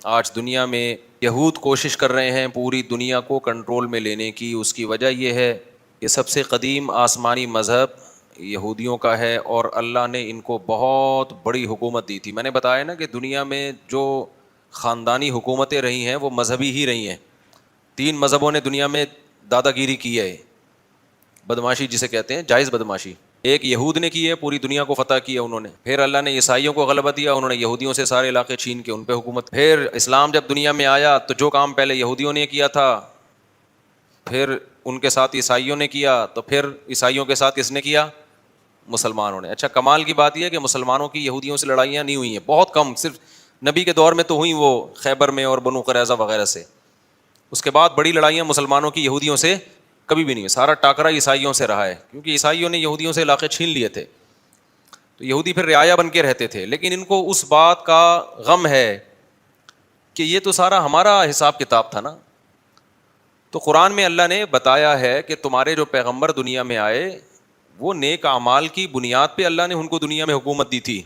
آج دنیا میں یہود کوشش کر رہے ہیں پوری دنیا کو کنٹرول میں لینے کی. اس کی وجہ یہ ہے کہ سب سے قدیم آسمانی مذہب یہودیوں کا ہے اور اللہ نے ان کو بہت بڑی حکومت دی تھی. میں نے بتایا نا کہ دنیا میں جو خاندانی حکومتیں رہی ہیں وہ مذہبی ہی رہی ہیں. 3 مذہبوں نے دنیا میں دادا گیری کی ہے, بدماشی جسے کہتے ہیں, جائز بدماشی. ایک یہود نے کی ہے, پوری دنیا کو فتح کیا انہوں نے. پھر اللہ نے عیسائیوں کو غلبہ دیا, انہوں نے یہودیوں سے سارے علاقے چھین کے ان پہ حکومت. پھر اسلام جب دنیا میں آیا تو جو کام پہلے یہودیوں نے کیا تھا پھر ان کے ساتھ عیسائیوں نے کیا, تو پھر عیسائیوں کے ساتھ کس نے کیا؟ مسلمانوں نے. اچھا, کمال کی بات یہ ہے کہ مسلمانوں کی یہودیوں سے لڑائیاں نہیں ہوئی ہیں, بہت کم, صرف نبی کے دور میں تو ہوئیں وہ خیبر میں اور بنو قریظہ وغیرہ سے. اس کے بعد بڑی لڑائیاں مسلمانوں کی یہودیوں سے کبھی بھی نہیں ہوئی. سارا ٹاکرا عیسائیوں سے رہا ہے, کیونکہ عیسائیوں نے یہودیوں سے علاقے چھین لیے تھے, تو یہودی پھر رعایا بن کے رہتے تھے. لیکن ان کو اس بات کا غم ہے کہ یہ تو سارا ہمارا حساب کتاب تھا نا. تو قرآن میں اللہ نے بتایا ہے کہ تمہارے جو پیغمبر دنیا میں آئے وہ نیک اعمال کی بنیاد پہ اللہ نے ان کو دنیا میں حکومت دی تھی.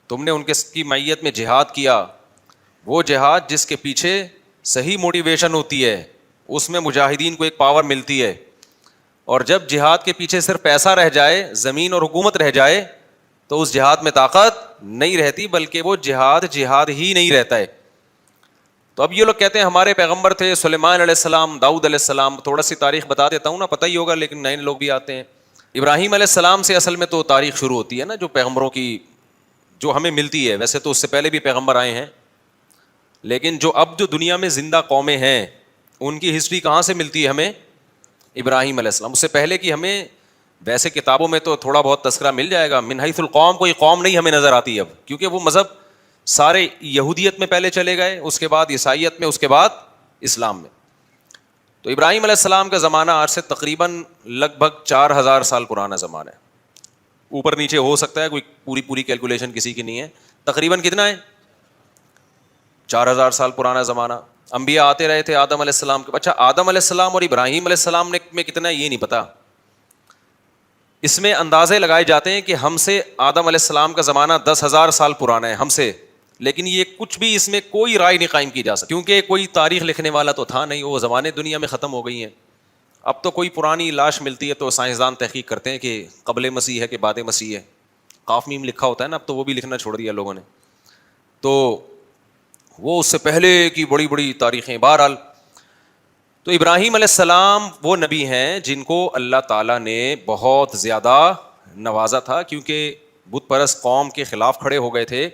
تم نے ان کی معیت میں جہاد کیا, وہ جہاد جس کے پیچھے صحیح موٹیویشن ہوتی ہے, اس میں مجاہدین کو ایک پاور ملتی ہے. اور جب جہاد کے پیچھے صرف پیسہ رہ جائے, زمین اور حکومت رہ جائے, تو اس جہاد میں طاقت نہیں رہتی, بلکہ وہ جہاد ہی نہیں رہتا ہے. تو اب یہ لوگ کہتے ہیں ہمارے پیغمبر تھے سلیمان علیہ السلام, داؤد علیہ السلام. تھوڑا سی تاریخ بتا دیتا ہوں نا, پتہ ہی ہوگا لیکن نئے لوگ بھی آتے ہیں. ابراہیم علیہ السلام سے اصل میں تو تاریخ شروع ہوتی ہے نا, جو پیغمبروں کی جو ہمیں ملتی ہے. ویسے تو اس سے پہلے بھی پیغمبر آئے ہیں, لیکن جو دنیا میں زندہ قومیں ہیں ان کی ہسٹری کہاں سے ملتی ہے ہمیں؟ ابراہیم علیہ السلام. اس سے پہلے کی ہمیں ویسے کتابوں میں تو تھوڑا بہت تذکرہ مل جائے گا. من حیث القوم کوئی قوم نہیں ہمیں نظر آتی اب, کیونکہ وہ مذہب سارے یہودیت میں پہلے چلے گئے, اس کے بعد عیسائیت میں, اس کے بعد اسلام میں. تو ابراہیم علیہ السلام کا زمانہ آج سے تقریباً لگ بھگ 4000 سال پرانا زمانہ ہے. اوپر نیچے ہو سکتا ہے, کوئی پوری کیلکولیشن کسی کی نہیں ہے. تقریباً کتنا ہے؟ 4000 سال پرانا زمانہ. انبیاء آتے رہے تھے آدم علیہ السلام کے. اچھا, آدم علیہ السلام اور ابراہیم علیہ السلام میں کتنا ہے یہ نہیں پتا. اس میں اندازے لگائے جاتے ہیں کہ ہم سے آدم علیہ السلام کا زمانہ 10,000 سال پرانا ہے ہم سے, لیکن یہ کچھ بھی اس میں کوئی رائے نہیں قائم کی جا سکتی, کیونکہ کوئی تاریخ لکھنے والا تو تھا نہیں, وہ زمانے دنیا میں ختم ہو گئی ہیں. اب تو کوئی پرانی لاش ملتی ہے تو سائنسدان تحقیق کرتے ہیں کہ قبل مسیح ہے کہ بعد مسیح ہے. قاف میم لکھا ہوتا ہے نا, اب تو وہ بھی لکھنا چھوڑ دیا لوگوں نے, تو وہ اس سے پہلے کی بڑی بڑی تاریخیں. بہرحال تو ابراہیم علیہ السلام وہ نبی ہیں جن کو اللہ تعالیٰ نے بہت زیادہ نوازا تھا, کیونکہ بت پرست قوم کے خلاف کھڑے ہو گئے تھے.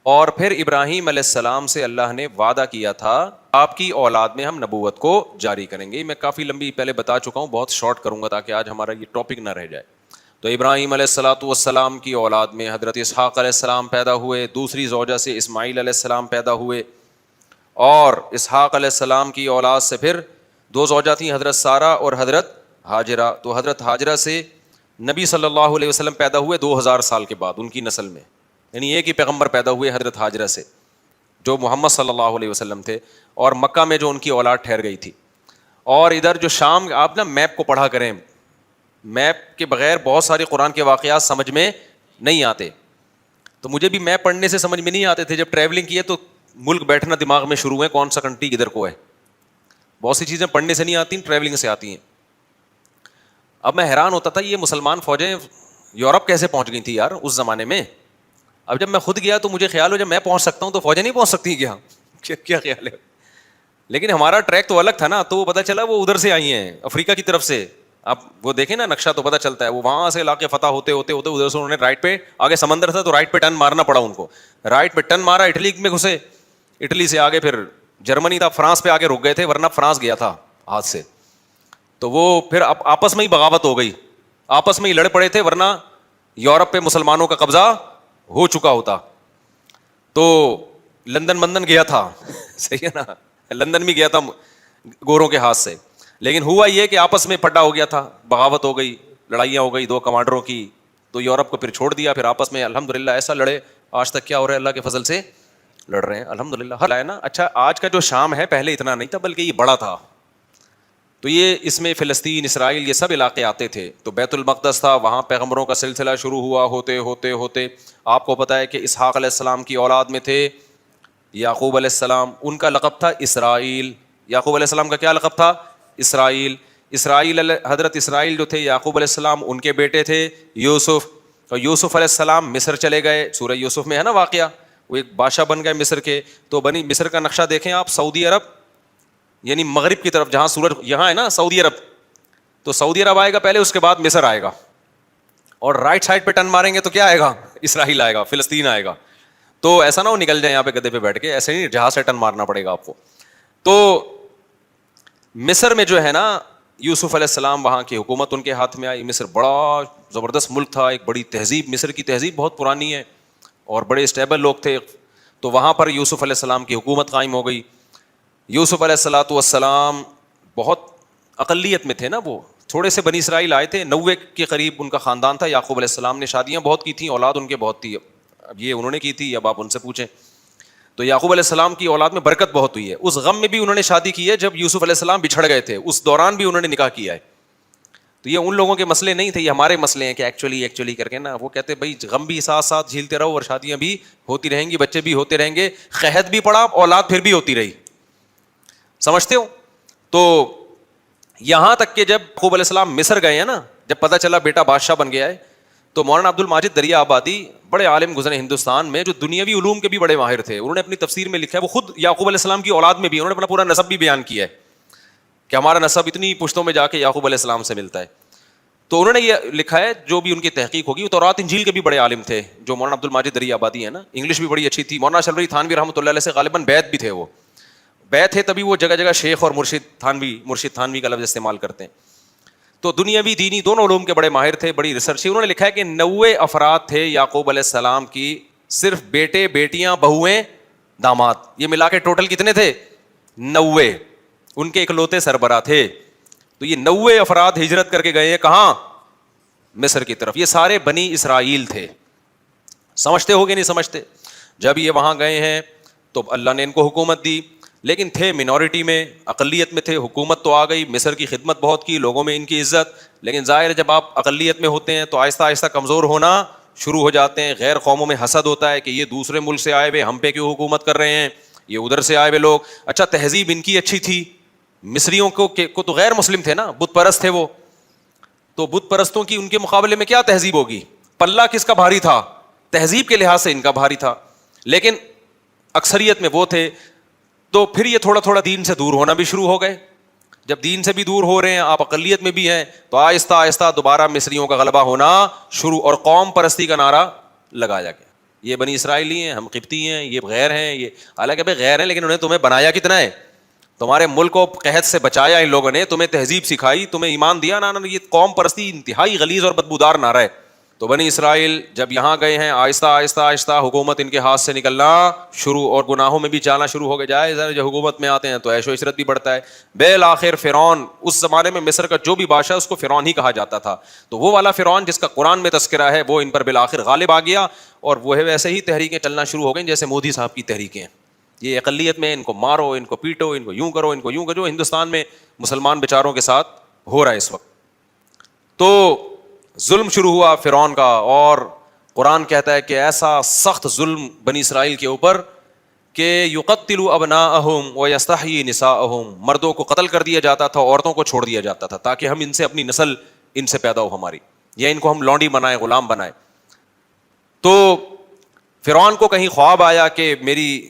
اور پھر ابراہیم علیہ السلام سے اللہ نے وعدہ کیا تھا آپ کی اولاد میں ہم نبوت کو جاری کریں گے. میں کافی لمبی پہلے بتا چکا ہوں, بہت شارٹ کروں گا تاکہ آج ہمارا یہ ٹاپک نہ رہ جائے. تو ابراہیم علیہ الصلوۃ والسلام کی اولاد میں حضرت اسحاق علیہ السلام پیدا ہوئے, دوسری زوجہ سے اسماعیل علیہ السلام پیدا ہوئے, اور اسحاق علیہ السلام کی اولاد سے پھر 2 زوجہ تھیں, حضرت سارہ اور حضرت ہاجرہ. تو حضرت ہاجرہ سے نبی صلی اللہ علیہ وسلم پیدا ہوئے 2000 سال کے بعد ان کی نسل میں, یعنی ایک ہی پیغمبر پیدا ہوئے حضرت ہاجرہ سے جو محمد صلی اللہ علیہ وسلم تھے, اور مکہ میں جو ان کی اولاد ٹھہر گئی تھی. اور ادھر جو شام, آپ نا میپ کو پڑھا کریں, میپ کے بغیر بہت سارے قرآن کے واقعات سمجھ میں نہیں آتے. تو مجھے بھی میپ پڑھنے سے سمجھ میں نہیں آتے تھے, جب ٹریولنگ کی ہے تو ملک بیٹھنا دماغ میں شروع ہے, کون سا کنٹری کدھر کو ہے. بہت سی چیزیں پڑھنے سے نہیں آتی, ٹریولنگ سے آتی ہیں. اب میں حیران ہوتا تھا یہ مسلمان فوجیں یورپ کیسے پہنچ گئی تھی یار اس زمانے میں. اب جب میں خود گیا تو مجھے خیال ہو جب میں پہنچ سکتا ہوں تو فوجیں نہیں پہنچ سکتی کیا؟ کیا خیال ہے؟ لیکن ہمارا ٹریک تو الگ تھا نا, تو وہ پتہ چلا وہ ادھر سے آئی ہیں افریقہ کی طرف سے. آپ وہ دیکھیں نا نقشہ تو پتہ چلتا ہے, وہ وہاں سے علاقے فتح ہوتے ہوتے ہوتے ادھر سے انہوں نے رائٹ پہ, آگے سمندر تھا تو رائٹ پہ ٹرن مارنا پڑا ان کو. رائٹ پہ ٹرن مارا, اٹلی میں گھسے, اٹلی سے آگے پھر جرمنی تھا, فرانس پہ آگے رک گئے تھے, ورنہ فرانس گیا تھا ہاتھ سے. تو وہ پھر آپس میں ہی بغاوت ہو گئی, آپس میں ہی لڑ پڑے تھے, ورنہ یورپ پہ مسلمانوں کا قبضہ ہو چکا ہوتا. تو لندن گیا تھا, صحیح ہے نا, لندن بھی گیا تھا گوروں کے ہاتھ سے. لیکن ہوا یہ کہ آپس میں پھڈا ہو گیا تھا, بغاوت ہو گئی, لڑائیاں ہو گئی 2 کمانڈروں کی. تو یورپ کو پھر چھوڑ دیا, پھر آپس میں الحمدللہ ایسا لڑے, آج تک کیا ہو رہا ہے اللہ کے فضل سے لڑ رہے ہیں الحمدللہ. ہے نا. اچھا, آج کا جو شام ہے پہلے اتنا نہیں تھا بلکہ یہ بڑا تھا. تو یہ اس میں فلسطین, اسرائیل, یہ سب علاقے آتے تھے. تو بیت المقدس تھا, وہاں پیغمبروں کا سلسلہ شروع ہوا. ہوتے ہوتے ہوتے آپ کو پتہ ہے کہ اسحاق علیہ السلام کی اولاد میں تھے یعقوب علیہ السلام ان کا لقب تھا اسرائیل. یعقوب علیہ السلام کا کیا لقب تھا؟ اسرائیل. حضرت اسرائیل جو تھے یعقوب علیہ السلام ان کے بیٹے تھے یوسف. اور یوسف علیہ السلام مصر چلے گئے, سورہ یوسف میں ہے نا واقعہ, وہ ایک بادشاہ بن گئے مصر کے. تو بنی مصر کا نقشہ دیکھیں آپ, سعودی عرب یعنی مغرب کی طرف, جہاں سورج یہاں ہے نا سعودی عرب, تو سعودی عرب آئے گا پہلے, اس کے بعد مصر آئے گا, اور رائٹ سائڈ پہ ٹرن ماریں گے تو کیا آئے گا؟ اسرائیل آئے گا, فلسطین آئے گا. تو ایسا نہ وہ نکل جائے یہاں پہ گدے پہ بیٹھ کے, ایسے نہیں, جہاز سے ٹرن مارنا پڑے گا آپ کو. تو مصر میں جو ہے نا یوسف علیہ السلام, وہاں کی حکومت ان کے ہاتھ میں آئی. مصر بڑا زبردست ملک تھا, ایک بڑی تہذیب, مصر کی تہذیب بہت پرانی ہے اور بڑے اسٹیبل لوگ تھے. تو وہاں پر یوسف علیہ السلام کی حکومت قائم ہو گئی. یوسف علیہ السلام بہت اقلیت میں تھے نا, وہ تھوڑے سے بنی اسرائیل آئے تھے, 90 کے قریب ان کا خاندان تھا. یعقوب علیہ السلام نے شادیاں بہت کی تھیں, اولاد ان کے بہت تھی. اب یہ انہوں نے کی تھی, اب آپ ان سے پوچھیں. تو یعقوب علیہ السلام کی اولاد میں برکت بہت ہوئی ہے. اس غم میں بھی انہوں نے شادی کی ہے جب یوسف علیہ السلام بچھڑ گئے تھے, اس دوران بھی انہوں نے نکاح کیا ہے. تو یہ ان لوگوں کے مسئلے نہیں تھے, یہ ہمارے مسئلے ہیں کہ ایکچولی کر کے نا, وہ کہتے بھائی غم بھی ساتھ ساتھ جھیلتے رہو اور شادیاں بھی ہوتی رہیں گی, بچے بھی ہوتے رہیں گے, قحط بھی پڑا, اولاد پھر بھی ہوتی رہی. سمجھتے ہو؟ تو یہاں تک کہ جب یعقوب علیہ السلام مصر گئے ہیں نا, جب پتہ چلا بیٹا بادشاہ بن گیا ہے, تو مولانا عبد الماجد دریا آبادی بڑے عالم گزرے ہندوستان میں, جو دنیاوی علوم کے بھی بڑے ماہر تھے. انہوں نے اپنی تفسیر میں لکھا ہے, وہ خود یعقوب علیہ السلام کی اولاد میں بھی انہوں نے اپنا پورا نسب بھی بیان کیا ہے کہ ہمارا نسب اتنی پشتوں میں جا کے یعقوب علیہ السلام سے ملتا ہے. تو انہوں نے یہ لکھا ہے, جو بھی ان کی تحقیق ہوگی, وہ تورات انجیل کے بھی بڑے عالم تھے جو مولانا عبد الماجد دریا آبادی ہے نا, انگلش بھی بڑی اچھی تھی. مولانا شلوی تھانوی رحمۃ اللہ علیہ سے غالباً بیعت بھی تھے, وہ بیعت ہے تبھی وہ جگہ جگہ شیخ اور مرشد تھانوی کا لفظ استعمال کرتے ہیں. تو دنیاوی دینی دونوں علوم کے بڑے ماہر تھے, بڑی ریسرچ. انہوں نے لکھا ہے کہ 90 افراد تھے یعقوب علیہ السلام کی, صرف بیٹے, بیٹیاں, بہویں, داماد, یہ ملا کے ٹوٹل کتنے تھے؟ 90. ان کے اکلوتے سربراہ تھے. تو یہ 90 افراد ہجرت کر کے گئے ہیں کہاں؟ مصر کی طرف. یہ سارے بنی اسرائیل تھے. سمجھتے ہو گے نہیں سمجھتے؟ جب یہ وہاں گئے ہیں تو اللہ نے ان کو حکومت دی, لیکن تھے منورٹی میں, اقلیت میں تھے. حکومت تو آ گئی, مصر کی خدمت بہت کی, لوگوں میں ان کی عزت, لیکن ظاہر ہے جب آپ اقلیت میں ہوتے ہیں تو آہستہ آہستہ کمزور ہونا شروع ہو جاتے ہیں. غیر قوموں میں حسد ہوتا ہے کہ یہ دوسرے ملک سے آئے ہوئے ہم پہ کیوں حکومت کر رہے ہیں, یہ ادھر سے آئے ہوئے لوگ. اچھا تہذیب ان کی اچھی تھی, مصریوں کو تو غیر مسلم تھے نا, بت پرست تھے وہ, تو بت پرستوں کی ان کے مقابلے میں کیا تہذیب ہوگی؟ پلہ کس کا بھاری تھا؟ تہذیب کے لحاظ سے ان کا بھاری تھا, لیکن اکثریت میں وہ تھے. تو پھر یہ تھوڑا تھوڑا دین سے دور ہونا بھی شروع ہو گئے. جب دین سے بھی دور ہو رہے ہیں, آپ اقلیت میں بھی ہیں, تو آہستہ آہستہ دوبارہ مصریوں کا غلبہ ہونا شروع, اور قوم پرستی کا نعرہ لگایا گیا. یہ بنی اسرائیلی ہیں, ہم قبطی ہیں, یہ غیر ہیں, یہ حالانکہ بھائی غیر ہیں, لیکن انہیں تمہیں بنایا کتنا ہے؟ تمہارے ملک کو قحط سے بچایا ان لوگوں نے, تمہیں تہذیب سکھائی, تمہیں ایمان دیا نا. یہ قوم پرستی انتہائی غلیظ اور بدبودار نعرہ ہے. تو بنی اسرائیل جب یہاں گئے ہیں, آہستہ آہستہ آہستہ حکومت ان کے ہاتھ سے نکلنا شروع, اور گناہوں میں بھی چالنا شروع ہو گئے. جائے جب حکومت میں آتے ہیں تو عیش و عشرت بھی بڑھتا ہے. بالآخر فرعون, اس زمانے میں مصر کا جو بھی بادشاہ اس کو فرعون ہی کہا جاتا تھا, تو وہ والا فرعون جس کا قرآن میں تذکرہ ہے, وہ ان پر بالآخر غالب آ گیا. اور وہ ہے ویسے ہی تحریکیں چلنا شروع ہو گئیں جیسے مودی صاحب کی تحریکیں. یہ اقلیت میں ان کو مارو, ان کو پیٹو, ان کو یوں کرو, ان کو یوں کرو, جو ہندوستان میں مسلمان بیچاروں کے ساتھ ہو رہا ہے اس وقت. تو ظلم شروع ہوا فرعون کا, اور قرآن کہتا ہے کہ ایسا سخت ظلم بنی اسرائیل کے اوپر کہ یقتل ابناءہم ویستحیی نساءہم, مردوں کو قتل کر دیا جاتا تھا, عورتوں کو چھوڑ دیا جاتا تھا, تاکہ ہم ان سے اپنی نسل ان سے پیدا ہو ہماری, یا ان کو ہم لونڈی بنائیں, غلام بنائیں. تو فرعون کو کہیں خواب آیا کہ میری,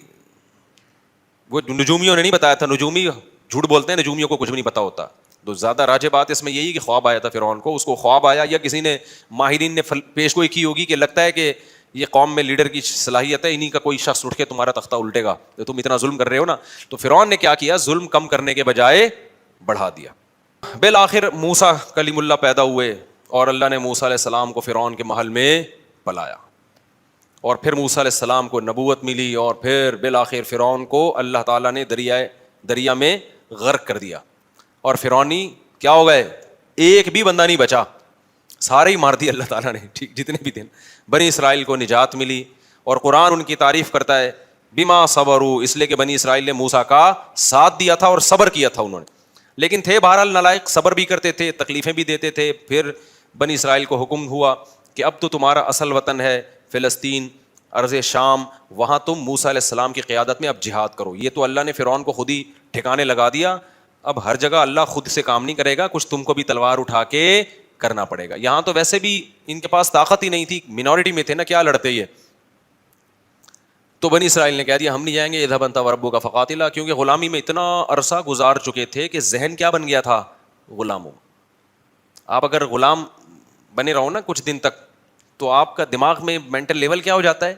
وہ نجومیوں نے نہیں بتایا تھا, نجومی جھوٹ بولتے ہیں, نجومیوں کو کچھ بھی نہیں پتا ہوتا. تو زیادہ راجع بات اس میں یہی کہ خواب آیا تھا فرعون کو, اس کو خواب آیا, یا کسی نے ماہرین نے پیش گوئی کی ہوگی کہ لگتا ہے کہ یہ قوم میں لیڈر کی صلاحیت ہے, انہی کا کوئی شخص اٹھ کے تمہارا تختہ الٹے گا, تو تم اتنا ظلم کر رہے ہو نا. تو فرعون نے کیا کیا, ظلم کم کرنے کے بجائے بڑھا دیا. بالآخر موسیٰ کلیم اللہ پیدا ہوئے, اور اللہ نے موسیٰ علیہ السلام کو فرعون کے محل میں پلایا, اور پھر موسیٰ علیہ السلام کو نبوت ملی, اور پھر بالآخر فرعون کو اللہ تعالیٰ نے دریا میں غرق کر دیا. اور فرعونی کیا ہو گئے, ایک بھی بندہ نہیں بچا, سارے ہی مار دیے اللہ تعالیٰ نے, ٹھیک جتنے بھی تھے. بنی اسرائیل کو نجات ملی, اور قرآن ان کی تعریف کرتا ہے بما صبروا, اس لیے کہ بنی اسرائیل نے موسیٰ کا ساتھ دیا تھا اور صبر کیا تھا انہوں نے. لیکن تھے بہرحال نالائق, صبر بھی کرتے تھے, تکلیفیں بھی دیتے تھے. پھر بنی اسرائیل کو حکم ہوا کہ اب تو تمہارا اصل وطن ہے فلسطین, ارض شام, وہاں تم موسیٰ علیہ السلام کی قیادت میں اب جہاد کرو. یہ تو اللہ نے فرعون کو خود ہی ٹھکانے لگا دیا. اب ہر جگہ اللہ خود سے کام نہیں کرے گا, کچھ تم کو بھی تلوار اٹھا کے کرنا پڑے گا. یہاں تو ویسے بھی ان کے پاس طاقت ہی نہیں تھی, مینورٹی میں تھے نا, کیا لڑتے یہ. تو بنی اسرائیل نے کہہ دیا ہم نہیں جائیں گے, اذهب انت وربک فقاتلا, کیونکہ غلامی میں اتنا عرصہ گزار چکے تھے کہ ذہن کیا بن گیا تھا, غلاموں. آپ اگر غلام بنے رہو نا کچھ دن تک, تو آپ کا دماغ میں مینٹل لیول کیا ہو جاتا ہے.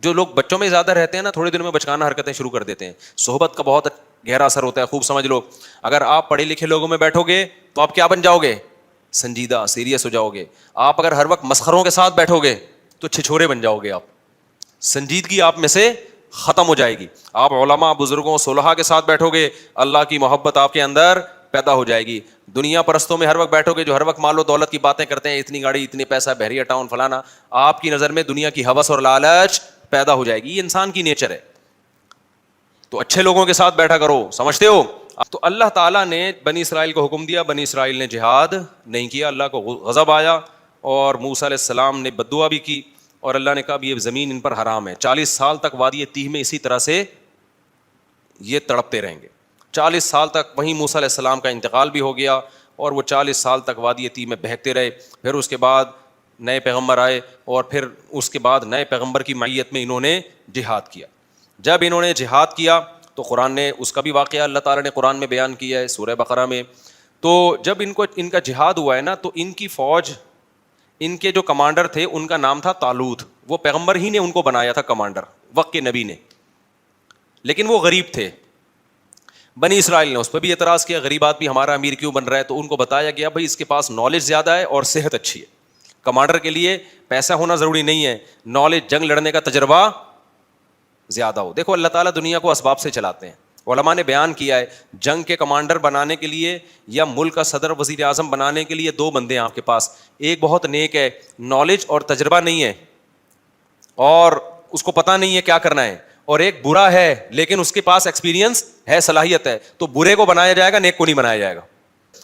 جو لوگ بچوں میں زیادہ رہتے ہیں نا, تھوڑے دنوں میں بچکانہ حرکتیں شروع کر دیتے ہیں. صحبت کا بہت گہرا اثر ہوتا ہے. خوب سمجھ لو, اگر آپ پڑھے لکھے لوگوں میں بیٹھو گے تو آپ کیا بن جاؤ گے, سنجیدہ, سیریس ہو جاؤ گے. آپ اگر ہر وقت مسخروں کے ساتھ بیٹھو گے تو چھچھورے بن جاؤ گے. آپ سنجیدگی آپ میں سے ختم ہو جائے گی. آپ علماء, بزرگوں, صلحاء کے ساتھ بیٹھو گے, اللہ کی محبت آپ کے اندر پیدا ہو جائے گی. دنیا پرستوں میں ہر وقت بیٹھو گے, جو ہر وقت مال و دولت کی باتیں کرتے ہیں, اتنی گاڑی, اتنی پیسہ, بحریہ ٹاؤن, فلانا, آپ کی نظر میں دنیا کی ہوس اور لالچ پیدا ہو جائے گی. یہ انسان کی نیچر ہے. تو اچھے لوگوں کے ساتھ بیٹھا کرو, سمجھتے ہو. تو اللہ تعالیٰ نے بنی اسرائیل کو حکم دیا, بنی اسرائیل نے جہاد نہیں کیا. اللہ کو غضب آیا اور موسیٰ علیہ السلام نے بد دعا بھی کی, اور اللہ نے کہا یہ زمین ان پر حرام ہے. 40 سال تک وادی تیہ میں اسی طرح سے یہ تڑپتے رہیں گے. 40 سال تک. وہیں موسیٰ علیہ السلام کا انتقال بھی ہو گیا, اور وہ 40 سال تک وادی تیہ میں بہکتے رہے. پھر اس کے بعد نئے پیغمبر آئے, اور پھر اس کے بعد نئے پیغمبر کی معیت میں انہوں نے جہاد کیا. جب انہوں نے جہاد کیا تو قرآن نے اس کا بھی واقعہ اللہ تعالیٰ نے قرآن میں بیان کیا ہے سورہ بقرہ میں. تو جب ان کا جہاد ہوا ہے نا, تو ان کی فوج, ان کے جو کمانڈر تھے ان کا نام تھا طالوت. وہ پیغمبر ہی نے ان کو بنایا تھا کمانڈر, وقت کے نبی نے, لیکن وہ غریب تھے. بنی اسرائیل نے اس پہ بھی اعتراض کیا, غریب آدمی ہمارا امیر کیوں بن رہا ہے. تو ان کو بتایا گیا بھائی اس کے پاس نالج زیادہ ہے اور صحت اچھی ہے. کمانڈر کے لیے پیسہ ہونا ضروری نہیں ہے, نالج, جنگ لڑنے کا تجربہ زیادہ ہو. دیکھو اللہ تعالیٰ دنیا کو اسباب سے چلاتے ہیں. علماء نے بیان کیا ہے جنگ کے کمانڈر بنانے کے لیے یا ملک کا صدر وزیر اعظم بنانے کے لیے 2 بندے ہیں آپ کے پاس. ایک بہت نیک ہے, نالج اور تجربہ نہیں ہے اور اس کو پتہ نہیں ہے کیا کرنا ہے, اور ایک برا ہے لیکن اس کے پاس ایکسپیرینس ہے, صلاحیت ہے. تو برے کو بنایا جائے گا, نیک کو نہیں بنایا جائے گا.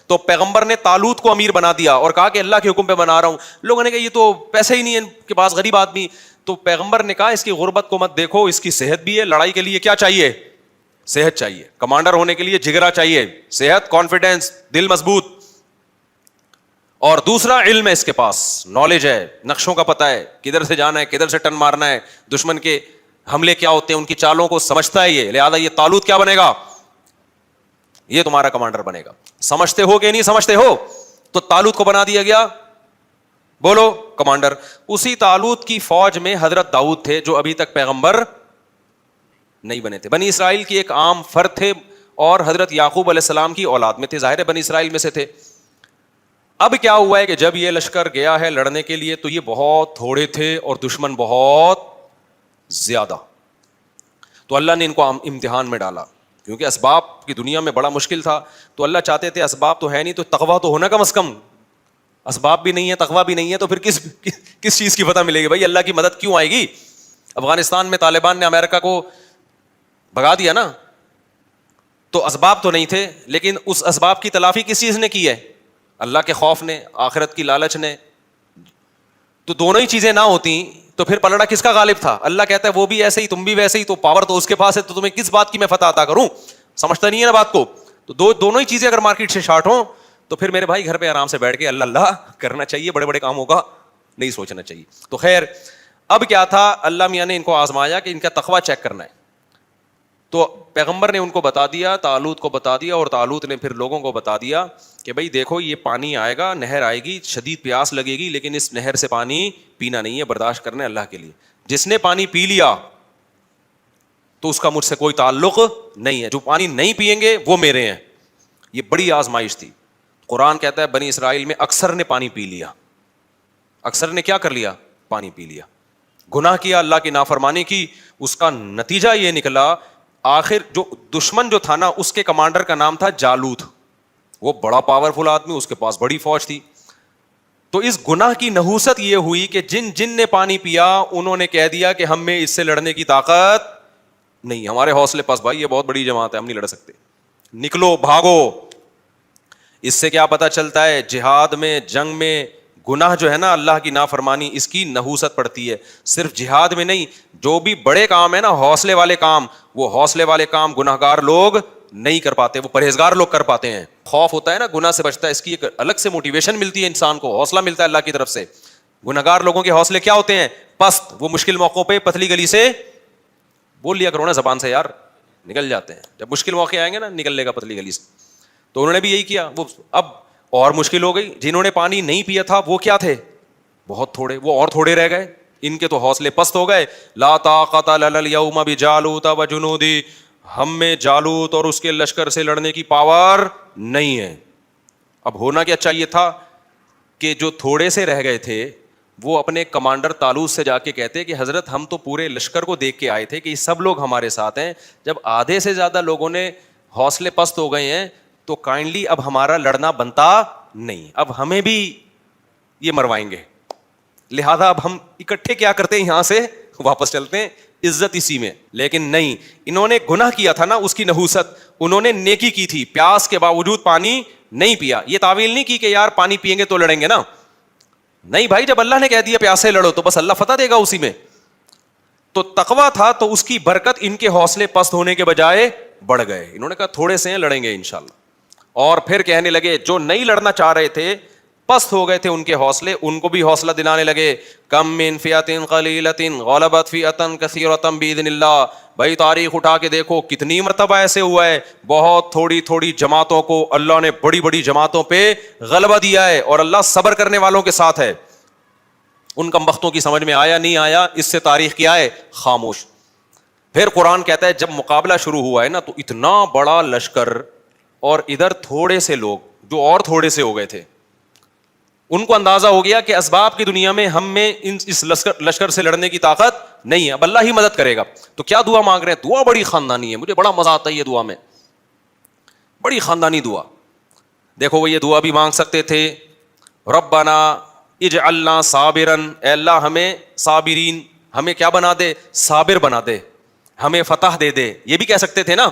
تو پیغمبر نے طالوت کو امیر بنا دیا اور کہا کہ اللہ کے حکم پہ بنا رہا ہوں. لوگوں نے کہا یہ تو پیسے ہی نہیں ہے ان کے پاس, غریب آدمی. تو پیغمبر نے کہا اس کی غربت کو مت دیکھو, اس کی صحت بھی ہے. لڑائی کے لیے کیا چاہیے, صحت چاہیے. کمانڈر ہونے کے لیے جگرا چاہیے, صحت, کانفیڈینس, دل مضبوط. اور دوسرا علم ہے, اس کے پاس نالج ہے, نقشوں کا پتہ ہے, کدھر سے جانا ہے, کدھر سے ٹن مارنا ہے, دشمن کے حملے کیا ہوتے ہیں, ان کی چالوں کو سمجھتا ہے یہ. لہذا یہ طالوت کیا بنے گا, یہ تمہارا کمانڈر بنے گا. سمجھتے ہو کہ نہیں سمجھتے ہو. تو طالوت کو بنا دیا گیا, بولو, کمانڈر. اسی طالوت کی فوج میں حضرت داؤد تھے جو ابھی تک پیغمبر نہیں بنے تھے. بنی اسرائیل کی ایک عام فرد تھے اور حضرت یعقوب علیہ السلام کی اولاد میں تھے, ظاہر ہے بنی اسرائیل میں سے تھے. اب کیا ہوا ہے کہ جب یہ لشکر گیا ہے لڑنے کے لیے تو یہ بہت تھوڑے تھے اور دشمن بہت زیادہ. تو اللہ نے ان کو امتحان میں ڈالا, کیونکہ اسباب کی دنیا میں بڑا مشکل تھا. تو اللہ چاہتے تھے اسباب تو ہے نہیں تو تقویٰ تو ہونا کم از کم. اسباب بھی نہیں ہے, تقویٰ بھی نہیں ہے, تو پھر کس چیز کی فتح ملے گی بھائی, اللہ کی مدد کیوں آئے گی. افغانستان میں طالبان نے امریکہ کو بھگا دیا نا, تو اسباب تو نہیں تھے, لیکن اس اسباب کی تلافی کس چیز نے کی ہے, اللہ کے خوف نے, آخرت کی لالچ نے. تو دونوں ہی چیزیں نہ ہوتی تو پھر پلڑا کس کا غالب تھا. اللہ کہتا ہے وہ بھی ایسے ہی, تم بھی ویسے ہی, تو پاور تو اس کے پاس ہے, تو تمہیں کس بات کی میں فتح عطا کروں. سمجھتا نہیں ہے نا بات کو. تو دونوں ہی چیزیں اگر مارکیٹ سے شارٹ ہوں تو پھر میرے بھائی گھر پہ آرام سے بیٹھ کے اللہ اللہ کرنا چاہیے, بڑے بڑے کاموں کا نہیں سوچنا چاہیے. تو خیر, اب کیا تھا, اللہ میاں نے ان کو آزمایا کہ ان کا تقویٰ چیک کرنا ہے. تو پیغمبر نے ان کو بتا دیا, طالوت کو بتا دیا, اور طالوت نے پھر لوگوں کو بتا دیا کہ بھائی دیکھو یہ پانی آئے گا, نہر آئے گی, شدید پیاس لگے گی, لیکن اس نہر سے پانی پینا نہیں ہے, برداشت کرنا ہے اللہ کے لیے. جس نے پانی پی لیا تو اس کا مجھ سے کوئی تعلق نہیں ہے, جو پانی نہیں پیئیں گے وہ میرے ہیں. یہ بڑی آزمائش تھی. قرآن کہتا ہے بنی اسرائیل میں اکثر نے پانی پی لیا. اکثر نے کیا کر لیا, پانی پی لیا, گناہ کیا, اللہ کی نافرمانی کی. اس کا نتیجہ یہ نکلا, آخر جو دشمن جو تھا نا, اس کے کمانڈر کا نام تھا جالوت. وہ بڑا پاورفل آدمی, اس کے پاس بڑی فوج تھی. تو اس گناہ کی نحوست یہ ہوئی کہ جن نے پانی پیا انہوں نے کہہ دیا کہ ہم میں اس سے لڑنے کی طاقت نہیں, ہمارے حوصلے پاس بھائی, یہ بہت بڑی جماعت ہے, ہم نہیں لڑ سکتے, نکلو بھاگو. اس سے کیا پتہ چلتا ہے, جہاد میں, جنگ میں گناہ جو ہے نا اللہ کی نافرمانی اس کی نحوست پڑتی ہے. صرف جہاد میں نہیں, جو بھی بڑے کام ہے نا حوصلے والے کام, وہ حوصلے والے کام گناہگار لوگ نہیں کر پاتے, وہ پرہیزگار لوگ کر پاتے ہیں. خوف ہوتا ہے نا گناہ سے بچتا ہے, اس کی ایک الگ سے موٹیویشن ملتی ہے انسان کو, حوصلہ ملتا ہے اللہ کی طرف سے. گناہگار لوگوں کے حوصلے کیا ہوتے ہیں؟ پست. وہ مشکل موقعوں پہ پتلی گلی سے بول لیا کرو نا زبان سے, یار نکل جاتے ہیں. جب مشکل موقع آئیں گے نا نکل لے گا پتلی گلی سے. تو انہوں نے بھی یہی کیا. وہ اب اور مشکل ہو گئی. جنہوں نے پانی نہیں پیا تھا وہ کیا تھے؟ بہت تھوڑے. وہ اور تھوڑے رہ گئے. ان کے تو حوصلے پست ہو گئے. لا طاقت لنا اليوم بجالوت وجنودی, ہم میں جالوت اور اس کے لشکر سے لڑنے کی پاور نہیں ہے. اب ہونا کیا چاہیے تھا کہ جو تھوڑے سے رہ گئے تھے وہ اپنے کمانڈر طالوت سے جا کے کہتے کہ حضرت ہم تو پورے لشکر کو دیکھ کے آئے تھے کہ یہ سب لوگ ہمارے ساتھ ہیں, جب آدھے سے زیادہ لوگوں نے حوصلے پست ہو گئے ہیں تو کائنڈلی اب ہمارا لڑنا بنتا نہیں, اب ہمیں بھی یہ مروائیں گے, لہذا اب ہم اکٹھے کیا کرتے ہیں, یہاں سے واپس چلتے ہیں, عزت اسی میں. لیکن نہیں, انہوں نے گناہ کیا تھا نا, اس کی نحوست. انہوں نے نیکی کی تھی, پیاس کے باوجود پانی نہیں پیا. یہ تعویل نہیں کی کہ یار پانی پئیں گے تو لڑیں گے نا, نہیں بھائی, جب اللہ نے کہہ دیا پیاسے لڑو تو بس اللہ فتح دے گا اسی میں. تو تقویٰ تھا تو اس کی برکت ان کے حوصلے پست ہونے کے بجائے بڑھ گئے. انہوں نے کہا تھوڑے سے ہیں, لڑیں گے انشاءاللہ. اور پھر کہنے لگے جو نہیں لڑنا چاہ رہے تھے, پست ہو گئے تھے ان کے حوصلے, ان کو بھی حوصلہ دلانے لگے. کم من فئۃ قلیلۃ غلبت فئۃ کثیرۃ باذن اللہ. بھائی تاریخ اٹھا کے دیکھو کتنی مرتبہ ایسے ہوا ہے, بہت تھوڑی تھوڑی جماعتوں کو اللہ نے بڑی بڑی جماعتوں پہ غلبہ دیا ہے, اور اللہ صبر کرنے والوں کے ساتھ ہے. ان کمبختوں کی سمجھ میں آیا نہیں آیا, اس سے تاریخ کیا ہے, خاموش. پھر قرآن کہتا ہے جب مقابلہ شروع ہوا ہے نا تو اتنا بڑا لشکر اور ادھر تھوڑے سے لوگ جو اور تھوڑے سے ہو گئے تھے, ان کو اندازہ ہو گیا کہ اسباب کی دنیا میں ہم میں اس لشکر سے لڑنے کی طاقت نہیں ہے, اب اللہ ہی مدد کرے گا. تو کیا دعا مانگ رہے ہیں؟ دعا بڑی خاندانی ہے, مجھے بڑا مزہ آتا ہے یہ دعا میں, بڑی خاندانی دعا. دیکھو وہ یہ دعا بھی مانگ سکتے تھے, ربنا اجعلنا صابرن, اے اللہ ہمیں صابرین, ہمیں کیا بنا دے, صابر بنا دے, ہمیں فتح دے دے. یہ بھی کہہ سکتے تھے نا,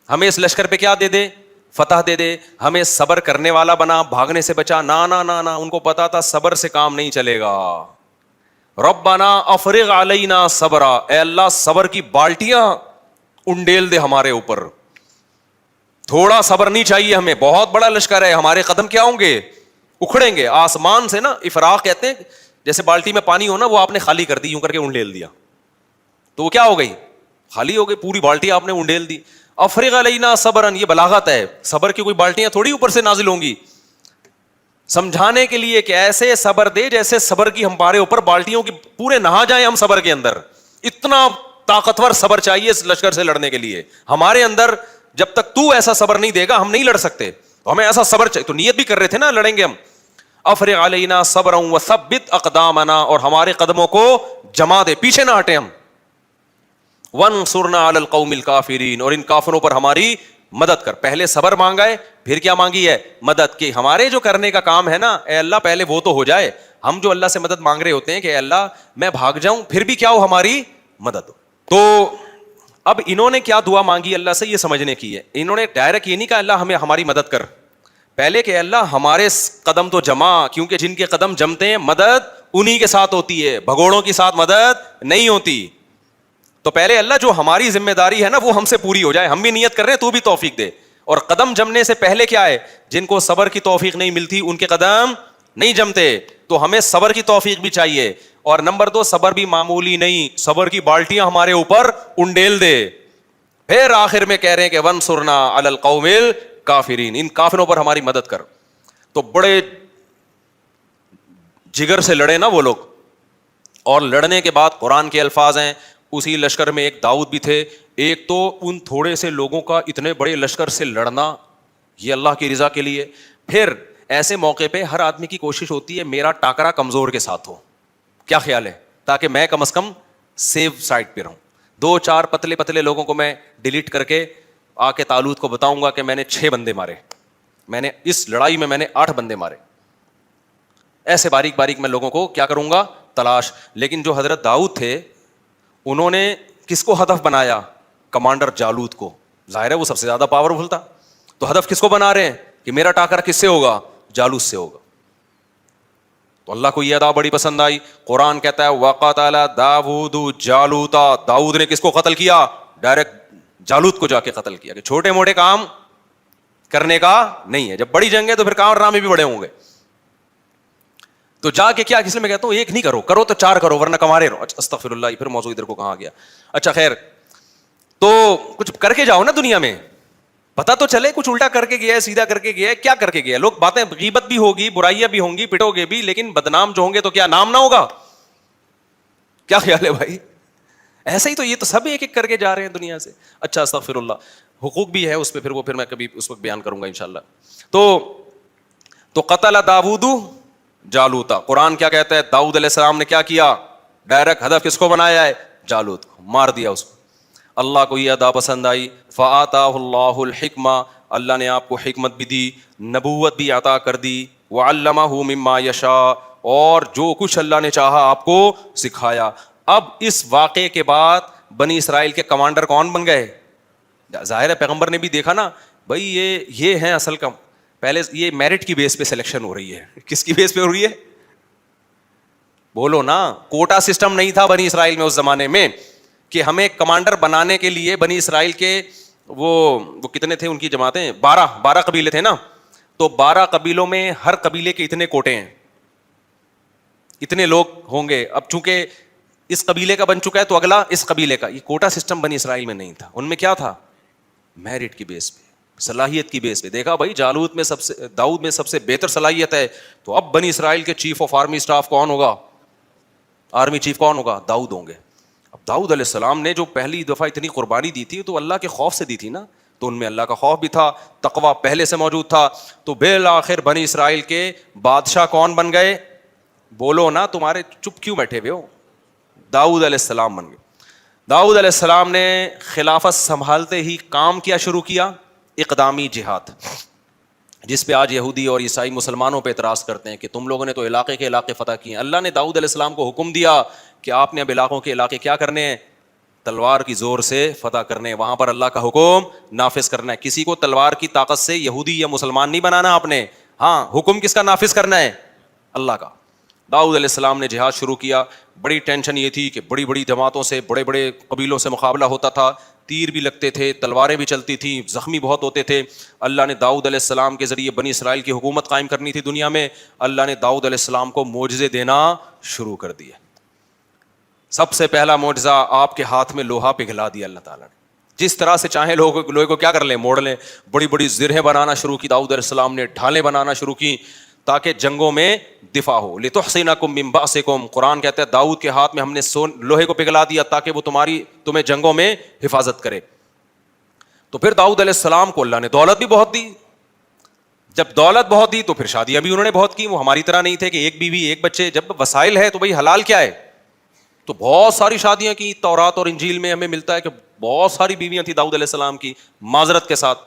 ہمیں اس لشکر پہ کیا دے دے, فتح دے دے, ہمیں صبر کرنے والا بنا, بھاگنے سے بچا. نا نا نا نا, ان کو پتا تھا صبر سے کام نہیں چلے گا. ربنا افرغ علینا صبرا, اے اللہ صبر کی بالٹیاں انڈیل دے ہمارے اوپر, تھوڑا صبر نہیں چاہیے ہمیں, بہت بڑا لشکر ہے, ہمارے قدم کیا ہوں گے, اکھڑیں گے. آسمان سے نا افراغ کہتے ہیں, جیسے بالٹی میں پانی ہو نا, وہ آپ نے خالی کر دی یوں کر کے انڈیل دیا, تو وہ کیا ہو گئی, خالی ہو گئی, پوری بالٹی آپ نے انڈیل دی. افرغ علینا صبرن, یہ بلاغت ہے, صبر کی کوئی بالٹیاں تھوڑی اوپر سے نازل ہوں گی, سمجھانے کے لیے کہ ایسے صبر دے جیسے صبر کی ہمارے اوپر بالٹیوں کی پورے نہا جائیں ہم صبر کے اندر. اتنا طاقتور صبر چاہیے اس لشکر سے لڑنے کے لیے ہمارے اندر. جب تک تو ایسا صبر نہیں دے گا ہم نہیں لڑ سکتے, ہمیں ایسا صبر چاہیے. تو نیت بھی کر رہے تھے نا لڑیں گے ہم. افرغ علینا صبرا وثبت اقدامنا, اور ہمارے قدموں کو جما دے, پیچھے نہ ہٹیں ہم. وانصرنا علی القوم الکافرین, اور ان کافروں پر ہماری مدد کر. پہلے صبر مانگا ہے, پھر کیا مانگی ہے, مدد. کی ہمارے جو کرنے کا کام ہے نا, اے اللہ پہلے وہ تو ہو جائے. ہم جو اللہ سے مدد مانگ رہے ہوتے ہیں کہ اے اللہ میں بھاگ جاؤں, پھر بھی کیا ہو, ہماری مدد. تو اب انہوں نے کیا دعا مانگی اللہ سے, یہ سمجھنے کی ہے. انہوں نے ڈائریکٹ یہ نہیں کہا اللہ ہمیں ہماری مدد کر, پہلے کہ اللہ ہمارے قدم تو جما, کیونکہ جن کے قدم جمتے ہیں مدد انہی کے ساتھ ہوتی ہے, بھگوڑوں کے ساتھ مدد نہیں ہوتی. تو پہلے اللہ جو ہماری ذمہ داری ہے نا وہ ہم سے پوری ہو جائے. ہم بھی نیت کر رہے ہیں, تو بھی توفیق دے. اور قدم جمنے سے پہلے کیا ہے, جن کو صبر کی توفیق نہیں ملتی ان کے قدم نہیں جمتے, تو ہمیں صبر کی توفیق بھی چاہیے. اور نمبر 2, صبر بھی معمولی نہیں, صبر کی بالٹیاں ہمارے اوپر انڈیل دے. پھر آخر میں کہہ رہے ہیں کہ وانصرنا علی القوم الکافرین, ان کافروں پر ہماری مدد کر. تو بڑے جگر سے لڑے نا وہ لوگ, اور لڑنے کے بعد قرآن کے الفاظ ہیں, اسی لشکر میں ایک داؤد بھی تھے. ایک تو ان تھوڑے سے لوگوں کا اتنے بڑے لشکر سے لڑنا, یہ اللہ کی رضا کے لیے. پھر ایسے موقع پہ ہر آدمی کی کوشش ہوتی ہے میرا ٹاکرا کمزور کے ساتھ ہو, کیا خیال ہے, تاکہ میں کم از کم سیو سائڈ پہ رہوں. 2-4 پتلے پتلے لوگوں کو میں ڈیلیٹ کر کے آ کے طالوت کو بتاؤں گا کہ میں نے 6 بندے مارے, میں نے اس لڑائی میں نے 8 بندے مارے. ایسے باریک باریک میں لوگوں کو کیا کروں گا, تلاش. لیکن جو حضرت داؤد تھے انہوں نے کس کو ہدف بنایا, کمانڈر جالوت کو. ظاہر ہے وہ سب سے زیادہ پاورفل تھا, تو ہدف کس کو بنا رہے ہیں کہ میرا ٹاکرا کس سے ہوگا, جالوت سے ہوگا. تو اللہ کو یہ ادا بڑی پسند آئی. قرآن کہتا ہے وَقَتَلَ دَاوُودُ جَالُوتَ, داؤد نے کس کو قتل کیا؟ ڈائریکٹ جالوت کو جا کے قتل کیا. کہ چھوٹے موٹے کام کرنے کا نہیں ہے, جب بڑی جنگ ہے تو پھر کارنامے بھی بڑے ہوں گے. تو جا کے کیا, اس لیے میں کہتا ہوں ایک نہیں کرو, کرو تو 4 کرو ورنہ کمارے رہو. استغفر اللہ, پھر موضوع ادھر کو کہاں گیا. اچھا خیر, تو کچھ کر کے جاؤ نا دنیا میں, پتا تو چلے کچھ الٹا کر کے گیا ہے, سیدھا کر کے گیا ہے, کیا کر کے گیا ہے. لوگ باتیں, غیبت بھی ہوگی, برائیاں بھی ہوں گی, پٹو گے بھی, لیکن بدنام جو ہوں گے تو کیا نام نہ ہوگا؟ کیا خیال ہے بھائی؟ ایسا ہی تو یہ تو سب ایک ایک کر کے جا رہے ہیں دنیا سے. اچھا استغفر اللہ, حقوق بھی ہے اس پہ, پھر میں کبھی اس وقت بیان کروں گا انشاءاللہ. تو قتل داؤد جالوتا, قرآن کیا کہتا ہے؟ داؤد علیہ السلام نے کیا کیا؟ ڈائریکٹ ہدف کس کو بنایا ہے؟ جالوت کو مار دیا اس کو. اللہ کو یہ ادا پسند آئی. فآتاہ اللہ الحکمہ, اللہ نے آپ کو حکمت بھی دی, نبوت بھی عطا کر دی. وعلمہ مما یشاء, اور جو کچھ اللہ نے چاہا آپ کو سکھایا. اب اس واقعے کے بعد بنی اسرائیل کے کمانڈر کون بن گئے؟ ظاہر ہے پیغمبر نے بھی دیکھا نا بھائی یہ ہیں اصل کم. پہلے یہ میرٹ کی بیس پہ سلیکشن ہو رہی ہے. کس کی بیس پہ ہو رہی ہے؟ بولو نا. کوٹا سسٹم نہیں تھا بنی اسرائیل میں اس زمانے میں کہ ہمیں کمانڈر بنانے کے لیے بنی اسرائیل کے وہ کتنے تھے ان کی جماعتیں؟ 12 قبیلے تھے نا. تو 12 قبیلوں میں ہر قبیلے کے اتنے کوٹے ہیں, اتنے لوگ ہوں گے. اب چونکہ اس قبیلے کا بن چکا ہے تو اگلا اس قبیلے کا. یہ کوٹا سسٹم بنی اسرائیل میں نہیں تھا. ان میں کیا تھا؟ میرٹ کی بیس پہ, صلاحیت کی بیس پہ. دیکھا بھائی جالوت میں داؤد میں سب سے بہتر صلاحیت ہے, تو اب بنی اسرائیل کے چیف آف آرمی اسٹاف کون ہوگا؟ آرمی چیف کون ہوگا؟ داؤد ہوں گے. اب داؤد علیہ السلام نے جو پہلی دفعہ اتنی قربانی دی تھی تو اللہ کے خوف سے دی تھی نا, تو ان میں اللہ کا خوف بھی تھا, تقویٰ پہلے سے موجود تھا. تو بالآخر بنی اسرائیل کے بادشاہ کون بن گئے؟ بولو نا, تمہارے چپ کیوں بیٹھے ہوئے ہو؟ داؤد علیہ السلام بن گئے. داؤد علیہ السلام نے خلافت سنبھالتے ہی کام کیا شروع کیا؟ اقدامی جہاد, جس پہ آج یہودی اور عیسائی مسلمانوں پہ اعتراض کرتے ہیں کہ تم لوگوں نے تو علاقے کے علاقے فتح کیے. اللہ نے داؤد علیہ السلام کو حکم دیا کہ آپ نے اب علاقوں کے علاقے کیا کرنے ہیں؟ تلوار کی زور سے فتح کرنے ہیں. وہاں پر اللہ کا حکم نافذ کرنا ہے. کسی کو تلوار کی طاقت سے یہودی یا مسلمان نہیں بنانا آپ نے. ہاں, حکم کس کا نافذ کرنا ہے؟ اللہ کا. داؤد علیہ السلام نے جہاد شروع کیا. بڑی ٹینشن یہ تھی کہ بڑی بڑی جماعتوں سے, بڑے بڑے قبیلوں سے مقابلہ ہوتا تھا, تیر بھی لگتے تھے, تلواریں بھی چلتی تھیں, زخمی بہت ہوتے تھے. اللہ نے داؤد علیہ السلام کے ذریعے بنی اسرائیل کی حکومت قائم کرنی تھی دنیا میں. اللہ نے داؤد علیہ السلام کو معجزے دینا شروع کر دیے. سب سے پہلا معجزہ, آپ کے ہاتھ میں لوہا پگھلا دیا اللہ تعالیٰ نے. جس طرح سے چاہیں لوہے کو کیا کر لیں, موڑ لیں. بڑی بڑی زرہیں بنانا شروع کی داؤد علیہ السلام نے, ڈھالیں بنانا شروع کی تاکہ جنگوں میں دفاع ہو. لِتُحْصِنَكُم مِّن بَأْسِكُم, قرآن کہتا ہے داؤد کے ہاتھ میں ہم نے لوہے کو پگھلا دیا تاکہ وہ تمہیں جنگوں میں حفاظت کرے. تو پھر داؤد علیہ السلام کو اللہ نے دولت بھی بہت دی. جب دولت بہت دی تو پھر شادیاں بھی انہوں نے بہت کی. وہ ہماری طرح نہیں تھے کہ ایک بیوی ایک بچے. جب وسائل ہے تو بھائی حلال کیا ہے, تو بہت ساری شادیاں کی. تورات اور انجیل میں ہمیں ملتا ہے کہ بہت ساری بیویاں تھیں داؤد علیہ السلام کی, معذرت کے ساتھ.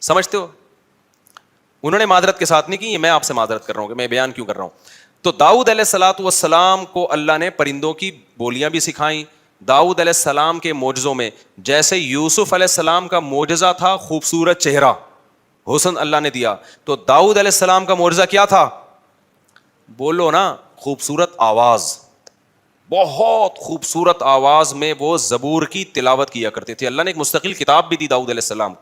سمجھتے ہو, انہوں نے معذرت کے ساتھ نہیں کی, میں آپ سے معذرت کر رہا ہوں کہ میں بیان کیوں کر رہا ہوں. تو داؤد علیہ الصلوۃ والسلام کو اللہ نے پرندوں کی بولیاں بھی سکھائیں. داؤد علیہ السلام کے معجزوں میں جیسے یوسف علیہ السلام کا معجزہ تھا خوبصورت چہرہ, حسن اللہ نے دیا, تو داؤد علیہ السلام کا معجزہ کیا تھا؟ بولو نا, خوبصورت آواز. بہت خوبصورت آواز میں وہ زبور کی تلاوت کیا کرتے تھے. اللہ نے ایک مستقل کتاب بھی دی داؤد علیہ السلام.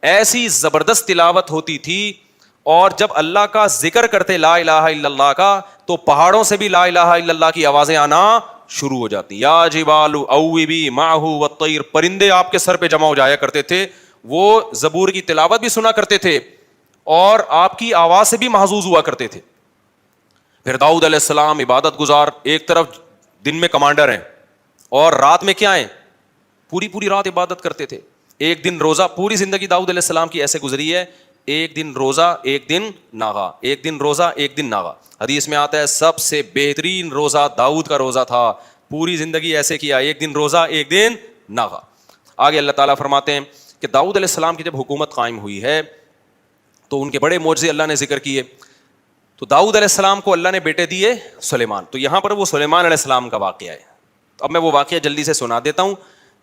ایسی زبردست تلاوت ہوتی تھی, اور جب اللہ کا ذکر کرتے لا الہ الا اللہ کا, تو پہاڑوں سے بھی لا الہ الا اللہ کی آوازیں آنا شروع ہو جاتی. یا جبال اوبی معہ والطیر, پرندے آپ کے سر پہ جمع ہو جایا کرتے تھے. وہ زبور کی تلاوت بھی سنا کرتے تھے اور آپ کی آواز سے بھی محظوظ ہوا کرتے تھے. پھر داؤد علیہ السلام عبادت گزار, ایک طرف دن میں کمانڈر ہیں اور رات میں کیا ہیں, پوری رات عبادت کرتے تھے. ایک دن روزہ, پوری زندگی داؤد علیہ السلام کی ایسے گزری ہے, ایک دن روزہ ایک دن ناغا, ایک دن روزہ ایک دن ناغا. حدیث میں آتا ہے سب سے بہترین روزہ داؤد کا روزہ تھا. پوری زندگی ایسے کیا, ایک دن روزہ ایک دن ناغا. آگے اللہ تعالیٰ فرماتے ہیں کہ داؤد علیہ السلام کی جب حکومت قائم ہوئی ہے تو ان کے بڑے معجزے اللہ نے ذکر کیے. تو داؤد علیہ السلام کو اللہ نے بیٹے دیے سلیمان. تو یہاں پر وہ سلیمان علیہ السلام کا واقعہ ہے. اب میں وہ واقعہ جلدی سے سنا دیتا ہوں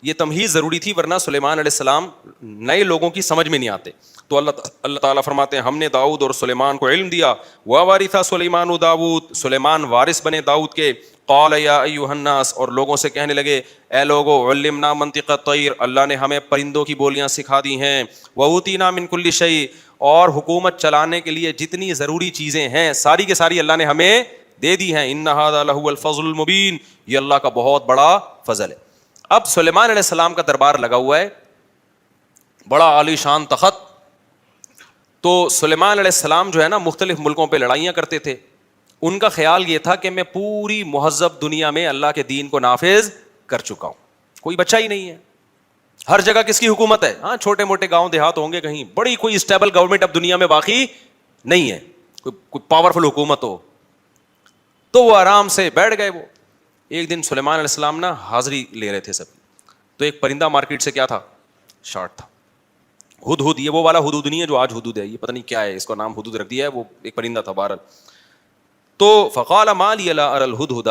یہ تمہیز ضروری تھی, ورنہ سلیمان علیہ السلام نئے لوگوں کی سمجھ میں نہیں آتے. تو اللہ تعالیٰ فرماتے ہیں ہم نے داؤد اور سلیمان کو علم دیا. وَوَرِثَ سُلَيْمَانُ داؤد, سلیمان وارث بنے داؤد کے. قَالَ يَا أَيُّهَا النَّاسُ, اور لوگوں سے کہنے لگے اے لوگو, عُلِّمْنَا مَنطِقَ الطَّيْرِ, اللہ نے ہمیں پرندوں کی بولیاں سکھا دی ہیں. وَأُوتِينَا مِن كُلِّ شَيْءٍ, اور حکومت چلانے کے لیے جتنی ضروری چیزیں ہیں ساری کے ساری اللہ نے ہمیں دے دی ہیں. إِنَّ هَذَا لَهُوَ الْفَضْلُ الْمُبِينُ, یہ اللہ کا بہت بڑا فضل ہے. اب سلیمان علیہ السلام کا دربار لگا ہوا ہے, بڑا عالی شان تخت. تو سلیمان علیہ السلام جو ہے نا مختلف ملکوں پہ لڑائیاں کرتے تھے. ان کا خیال یہ تھا کہ میں پوری مہذب دنیا میں اللہ کے دین کو نافذ کر چکا ہوں, کوئی بچہ ہی نہیں ہے. ہر جگہ کس کی حکومت ہے؟ ہاں چھوٹے موٹے گاؤں دیہات ہوں گے کہیں, بڑی کوئی اسٹیبل گورنمنٹ اب دنیا میں باقی نہیں ہے, کوئی پاورفل حکومت ہو. تو وہ آرام سے بیٹھ گئے. وہ ایک دن سلیمان علیہ السلام نا حاضری لے رہے تھے سب, تو ایک پرندہ مارکیٹ سے کیا تھا, شارٹ تھا. ہدہد, یہ وہ والا ہدہد نہیں ہے جو آج ہدہد ہے, یہ پتہ نہیں کیا ہے, اس کا نام ہدہد رکھ دیا ہے, وہ ایک پرندہ تھا بہرحال. تو فقال ما لی لا اری الہدہد,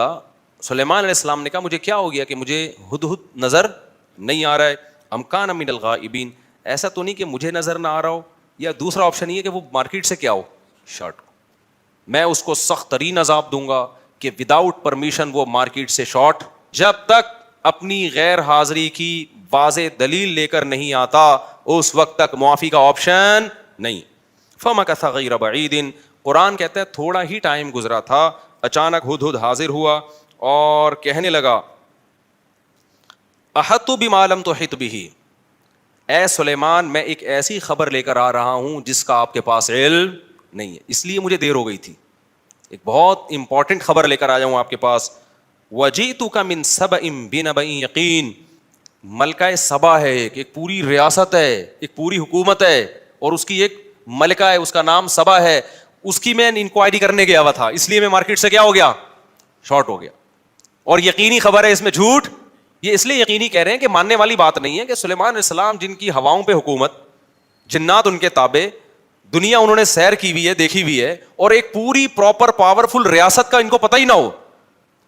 سلیمان علیہ السلام نے کہا مجھے کیا ہو گیا کہ مجھے ہدہد نظر نہیں آ رہا ہے. ام کان من الغائبین, ایسا تو نہیں کہ مجھے نظر نہ آ رہا ہو, یا دوسرا آپشن یہ کہ وہ مارکیٹ سے کیا ہو, شارٹ ہو. میں اس کو سخت ترین عذاب دوں گا کہ وداؤٹ پرمیشن وہ مارکیٹ سے شارٹ, جب تک اپنی غیر حاضری کی واضح دلیل لے کر نہیں آتا اس وقت تک معافی کا آپشن نہیں. فمکث غیر بعید, قرآن کہتا ہے تھوڑا ہی ٹائم گزرا تھا, اچانک ہدہد حاضر ہوا اور کہنے لگا احط بما لم تحط به, اے سلیمان میں ایک ایسی خبر لے کر آ رہا ہوں جس کا آپ کے پاس علم نہیں ہے, اس لیے مجھے دیر ہو گئی تھی. ایک بہت امپورٹنٹ خبر لے کر آ جاؤں آپ کے پاس. وجئتک من سبأ بنبأ یقین, ملکہ سبا ہے, ایک پوری ریاست ہے, ایک پوری حکومت ہے, اور اس کی ایک ملکہ ہے, اس کا نام سبا ہے. اس کی میں انکوائری کرنے گیا ہوا تھا, اس لیے میں مارکیٹ سے کیا ہو گیا, شارٹ ہو گیا. اور یقینی خبر ہے, اس میں جھوٹ. یہ اس لیے یقینی کہہ رہے ہیں کہ ماننے والی بات نہیں ہے کہ سلیمان علیہ السلام جن کی ہواؤں پہ حکومت, جنات ان کے تابع, دنیا انہوں نے سیر کی ہوئی ہے, دیکھی ہوئی ہے, اور ایک پوری پراپر پاورفل ریاست کا ان کو پتہ ہی نہ ہو,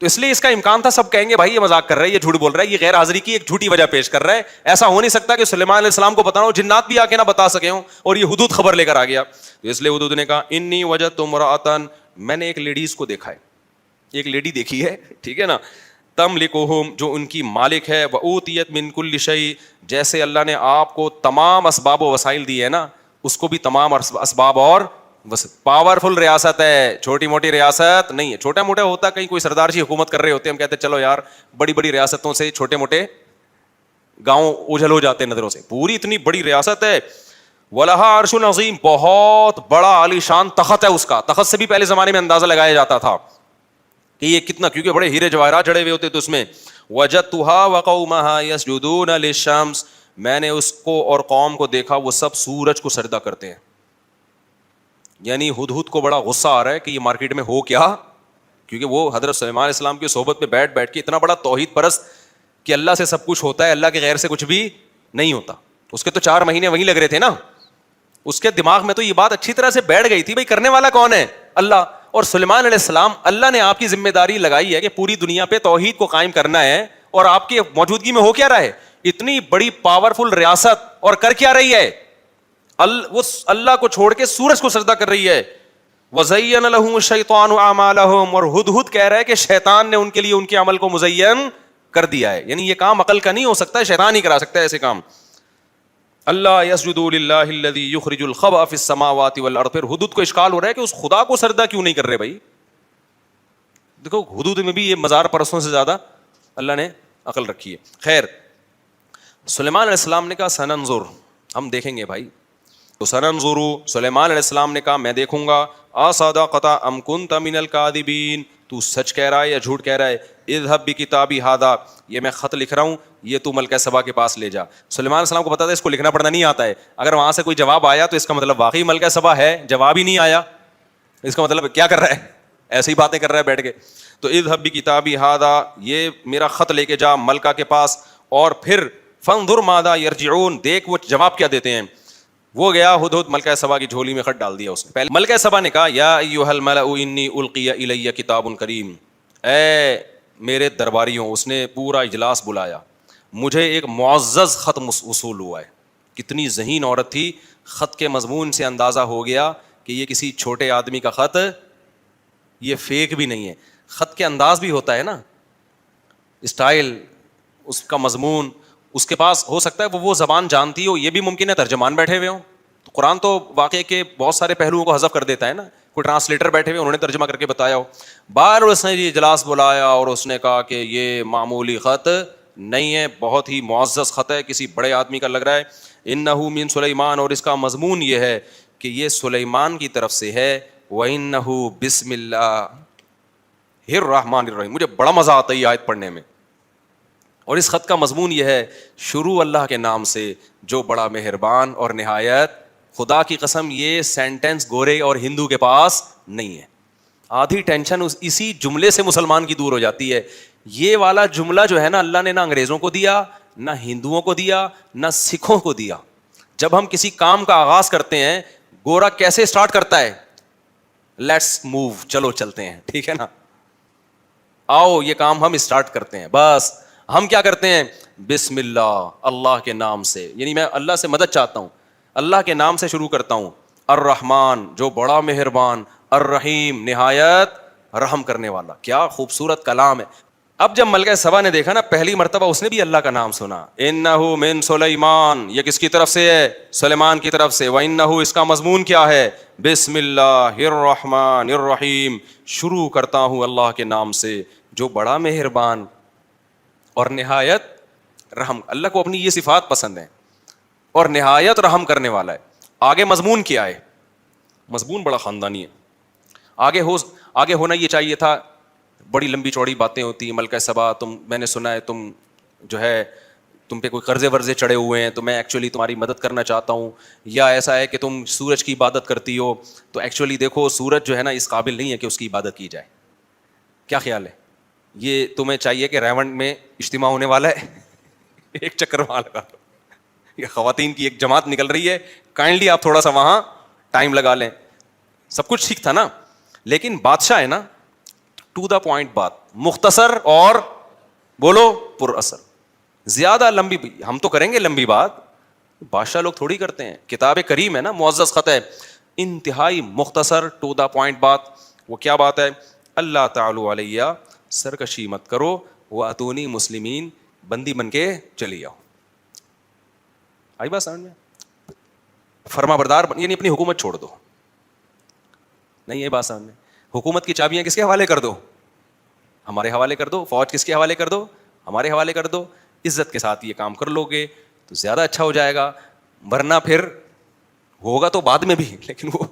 تو اس لیے اس کا امکان تھا سب کہیں گے بھائی یہ مذاق کر رہا ہے, یہ جھوٹ بول رہا ہے, یہ غیر حاضری کی ایک جھوٹی وجہ پیش کر رہا ہے. ایسا ہو نہیں سکتا کہ سلیمان علیہ السلام کو بتانا ہو, جنات بھی آ کے نہ بتا سکے ہوں, اور یہ ہدہد خبر لے کر آ گیا. تو اس لیے ہدہد نے کہا انی وجدت امرأۃ, میں نے ایک لیڈیز کو دیکھا ہے, ایک لیڈی دیکھی ہے, ٹھیک ہے نا, تملکہم, جو ان کی مالک ہے, وأوتیت من کل شیء, جیسے اللہ نے آپ کو تمام اسباب و وسائل دیے ہیں نا, اس کو بھی تمام اسباب اور پاورفل ریاست ہے, چھوٹی موٹی ریاست نہیں ہے. چھوٹا موٹا ہوتا کہیں کوئی سردار جی حکومت کر رہے ہوتے, ہم کہتے چلو یار بڑی بڑی ریاستوں سے چھوٹے موٹے گاؤں اوجھل ہو جاتے ہیں نظروں سے, پوری اتنی بڑی ریاست ہے. وَلَهَا عَرْشٌ عَظِيمٌ, بہت بڑا عالی شان تخت ہے اس کا. تخت سے بھی پہلے زمانے میں اندازہ لگایا جاتا تھا کہ یہ کتنا, کیونکہ بڑے ہیرے جواہرات جڑے ہوئے ہوتے تو اس میں. وَجَدتُّهَا وَقَوْمَهَا يَسْجُدُونَ لِلشَّمْسِ, میں نے اس کو اور قوم کو دیکھا وہ سب سورج کو سجدہ کرتے ہیں. یعنی ہدہد کو بڑا غصہ آ رہا ہے کہ یہ مارکیٹ میں ہو کیا, کیونکہ وہ حضرت سلیمان علیہ السلام کی صحبت میں بیٹھ بیٹھ کے اتنا بڑا توحید پرست کہ اللہ سے سب کچھ ہوتا ہے, اللہ کے غیر سے کچھ بھی نہیں ہوتا. اس کے تو 4 مہینے وہیں لگ رہے تھے نا, اس کے دماغ میں تو یہ بات اچھی طرح سے بیٹھ گئی تھی, بھائی کرنے والا کون ہے, اللہ. اور سلیمان علیہ السلام, اللہ نے آپ کی ذمہ داری لگائی ہے کہ پوری دنیا پہ توحید کو قائم کرنا ہے, اور آپ کی موجودگی میں ہو کیا رہا ہے, اتنی بڑی پاورفل ریاست, اور کر کیا رہی ہے, وہ اللہ کو چھوڑ کے سورج کو سجدہ کر رہی ہے. وَزَيَّنَ لَهُمُ الشَّيْطَانُ أَعْمَالَهُمْ, اور ہدہد کہہ رہا ہے کہ شیطان نے ان کے لیے ان کے عمل کو مزین کر دیا ہے. یعنی یہ کام عقل کا نہیں ہو سکتا ہے, شیطان ہی کرا سکتا ہے ایسے کام. اللہ يسجدوا للہ الذی یخرج الخبأ فی السماوات والارض. پھر ہدہد کو اشکال ہو رہا ہے کہ اس خدا کو سجدہ کیوں نہیں کر رہے بھائی. دیکھو ہدہد میں بھی یہ مزار پرستوں سے زیادہ اللہ نے عقل رکھی ہے. خیر, سلیمان علیہ السلام نے کہا سننظر, ہم دیکھیں گے بھائی. تو سننظروا, سلیمان علیہ السلام نے کہا میں دیکھوں گا, اصدقت ام کنت من الکاذبین, تو سچ کہہ رہا ہے یا جھوٹ کہہ رہا ہے. اذهب بکتابی ھذا, یہ میں خط لکھ رہا ہوں, یہ تو ملکہ سبا کے پاس لے جا. سلیمان علیہ السلام کو پتا تھا اس کو لکھنا پڑھنا نہیں آتا ہے, اگر وہاں سے کوئی جواب آیا تو اس کا مطلب واقعی ملکہ سبا ہے, جواب ہی نہیں آیا اس کا مطلب کیا کر رہا ہے, ایسی ہی باتیں کر رہا ہے بیٹھ کے. تو اذهب بکتابی ھذا, یہ میرا خط لے کے جا ملکہ کے پاس, اور پھر فانظر ماذا یرجعون, دیکھ وہ جواب کیا دیتے ہیں. وہ گیا ہدہد, ملکہ سبا کی جھولی میں خط ڈال دیا اس نے. پہلے ملکہ سبا نے کہا یا ایھا الملأ انی القی الی کتاب کریم, اے میرے درباریوں, اس نے پورا اجلاس بلایا, مجھے ایک معزز خط وصول ہوا ہے. کتنی ذہین عورت تھی, خط کے مضمون سے اندازہ ہو گیا کہ یہ کسی چھوٹے آدمی کا خط, یہ فیک بھی نہیں ہے. خط کے انداز بھی ہوتا ہے نا, اسٹائل, اس کا مضمون, اس کے پاس ہو سکتا ہے وہ زبان جانتی ہو, یہ بھی ممکن ہے ترجمان بیٹھے ہوئے ہوں. تو قرآن تو واقعے کے بہت سارے پہلوؤں کو حذف کر دیتا ہے نا, کوئی ٹرانسلیٹر بیٹھے ہوئے انہوں نے ترجمہ کر کے بتایا ہو. بار اس نے اجلاس بلایا اور اس نے کہا کہ یہ معمولی خط نہیں ہے, بہت ہی معزز خط ہے, کسی بڑے آدمی کا لگ رہا ہے. انہ من سلیمان, اور اس کا مضمون یہ ہے کہ یہ سلیمان کی طرف سے ہے. وَإِنَّهُ بسم اللہ الرحمن الرحیم. مجھے بڑا مزہ آتا ہے یہ آیت پڑھنے میں. اور اس خط کا مضمون یہ ہے, شروع اللہ کے نام سے جو بڑا مہربان اور نہایت. خدا کی قسم یہ سینٹینس گورے اور ہندو کے پاس نہیں ہے. آدھی ٹینشن اسی جملے سے مسلمان کی دور ہو جاتی ہے. یہ والا جملہ جو ہے نا, اللہ نے نہ انگریزوں کو دیا, نہ ہندوؤں کو دیا, نہ سکھوں کو دیا. جب ہم کسی کام کا آغاز کرتے ہیں, گورا کیسے اسٹارٹ کرتا ہے؟ لیٹس موو, چلو چلتے ہیں, ٹھیک ہے نا, آؤ یہ کام ہم اسٹارٹ کرتے ہیں. بس ہم کیا کرتے ہیں؟ بسم اللہ, اللہ کے نام سے, یعنی میں اللہ سے مدد چاہتا ہوں, اللہ کے نام سے شروع کرتا ہوں. الرحمن جو بڑا مہربان, الرحیم نہایت رحم کرنے والا. کیا خوبصورت کلام ہے. اب جب ملکہ سبا نے دیکھا نا, پہلی مرتبہ اس نے بھی اللہ کا نام سنا, انہ من سلیمان, یہ کس کی طرف سے ہے؟ سلیمان کی طرف سے. وانہ, اس کا مضمون کیا ہے؟ بسم اللہ الرحمن الرحیم, شروع کرتا ہوں اللہ کے نام سے جو بڑا مہربان اور نہایت رحم. اللہ کو اپنی یہ صفات پسند ہیں, اور نہایت رحم کرنے والا ہے. آگے مضمون کیا ہے؟ مضمون بڑا خاندانی ہے. آگے ہونا یہ چاہیے تھا, بڑی لمبی چوڑی باتیں ہوتی. ملکہ سبا, میں نے سنا ہے تم جو ہے تم پہ کوئی قرضے ورضے چڑھے ہوئے ہیں, تو میں ایکچولی تمہاری مدد کرنا چاہتا ہوں. یا ایسا ہے کہ تم سورج کی عبادت کرتی ہو, تو ایکچولی دیکھو سورج جو ہے نا اس قابل نہیں ہے کہ اس کی عبادت کی جائے. کیا خیال ہے؟ یہ تمہیں چاہیے کہ ریونڈ میں اجتماع ہونے والا ہے, ایک چکر وہاں لگا لو. یہ خواتین کی ایک جماعت نکل رہی ہے, کائنڈلی آپ تھوڑا سا وہاں ٹائم لگا لیں. سب کچھ ٹھیک تھا نا, لیکن بادشاہ ہے نا, ٹو دا پوائنٹ بات, مختصر اور بولو پر اثر. زیادہ لمبی ہم تو کریں گے لمبی بات, بادشاہ لوگ تھوڑی کرتے ہیں. کتاب کریم ہے نا, معزز خط ہے, انتہائی مختصر ٹو دا پوائنٹ بات. وہ کیا بات ہے؟ اللہ تعالی علیہ, سرکشی مت کرو, واتونی مسلمین, بندی بن کے چلی آؤ. آئی بات سمجھ میں؟ فرما بردار یعنی اپنی حکومت چھوڑ دو. نہیں یہ بات سمجھ میں؟ حکومت کی چابیاں کس کے حوالے کر دو؟ ہمارے حوالے کر دو. فوج کس کے حوالے کر دو؟ ہمارے حوالے کر دو. عزت کے ساتھ یہ کام کر لو گے تو زیادہ اچھا ہو جائے گا. ورنہ پھر ہوگا تو بعد میں بھی, لیکن وہ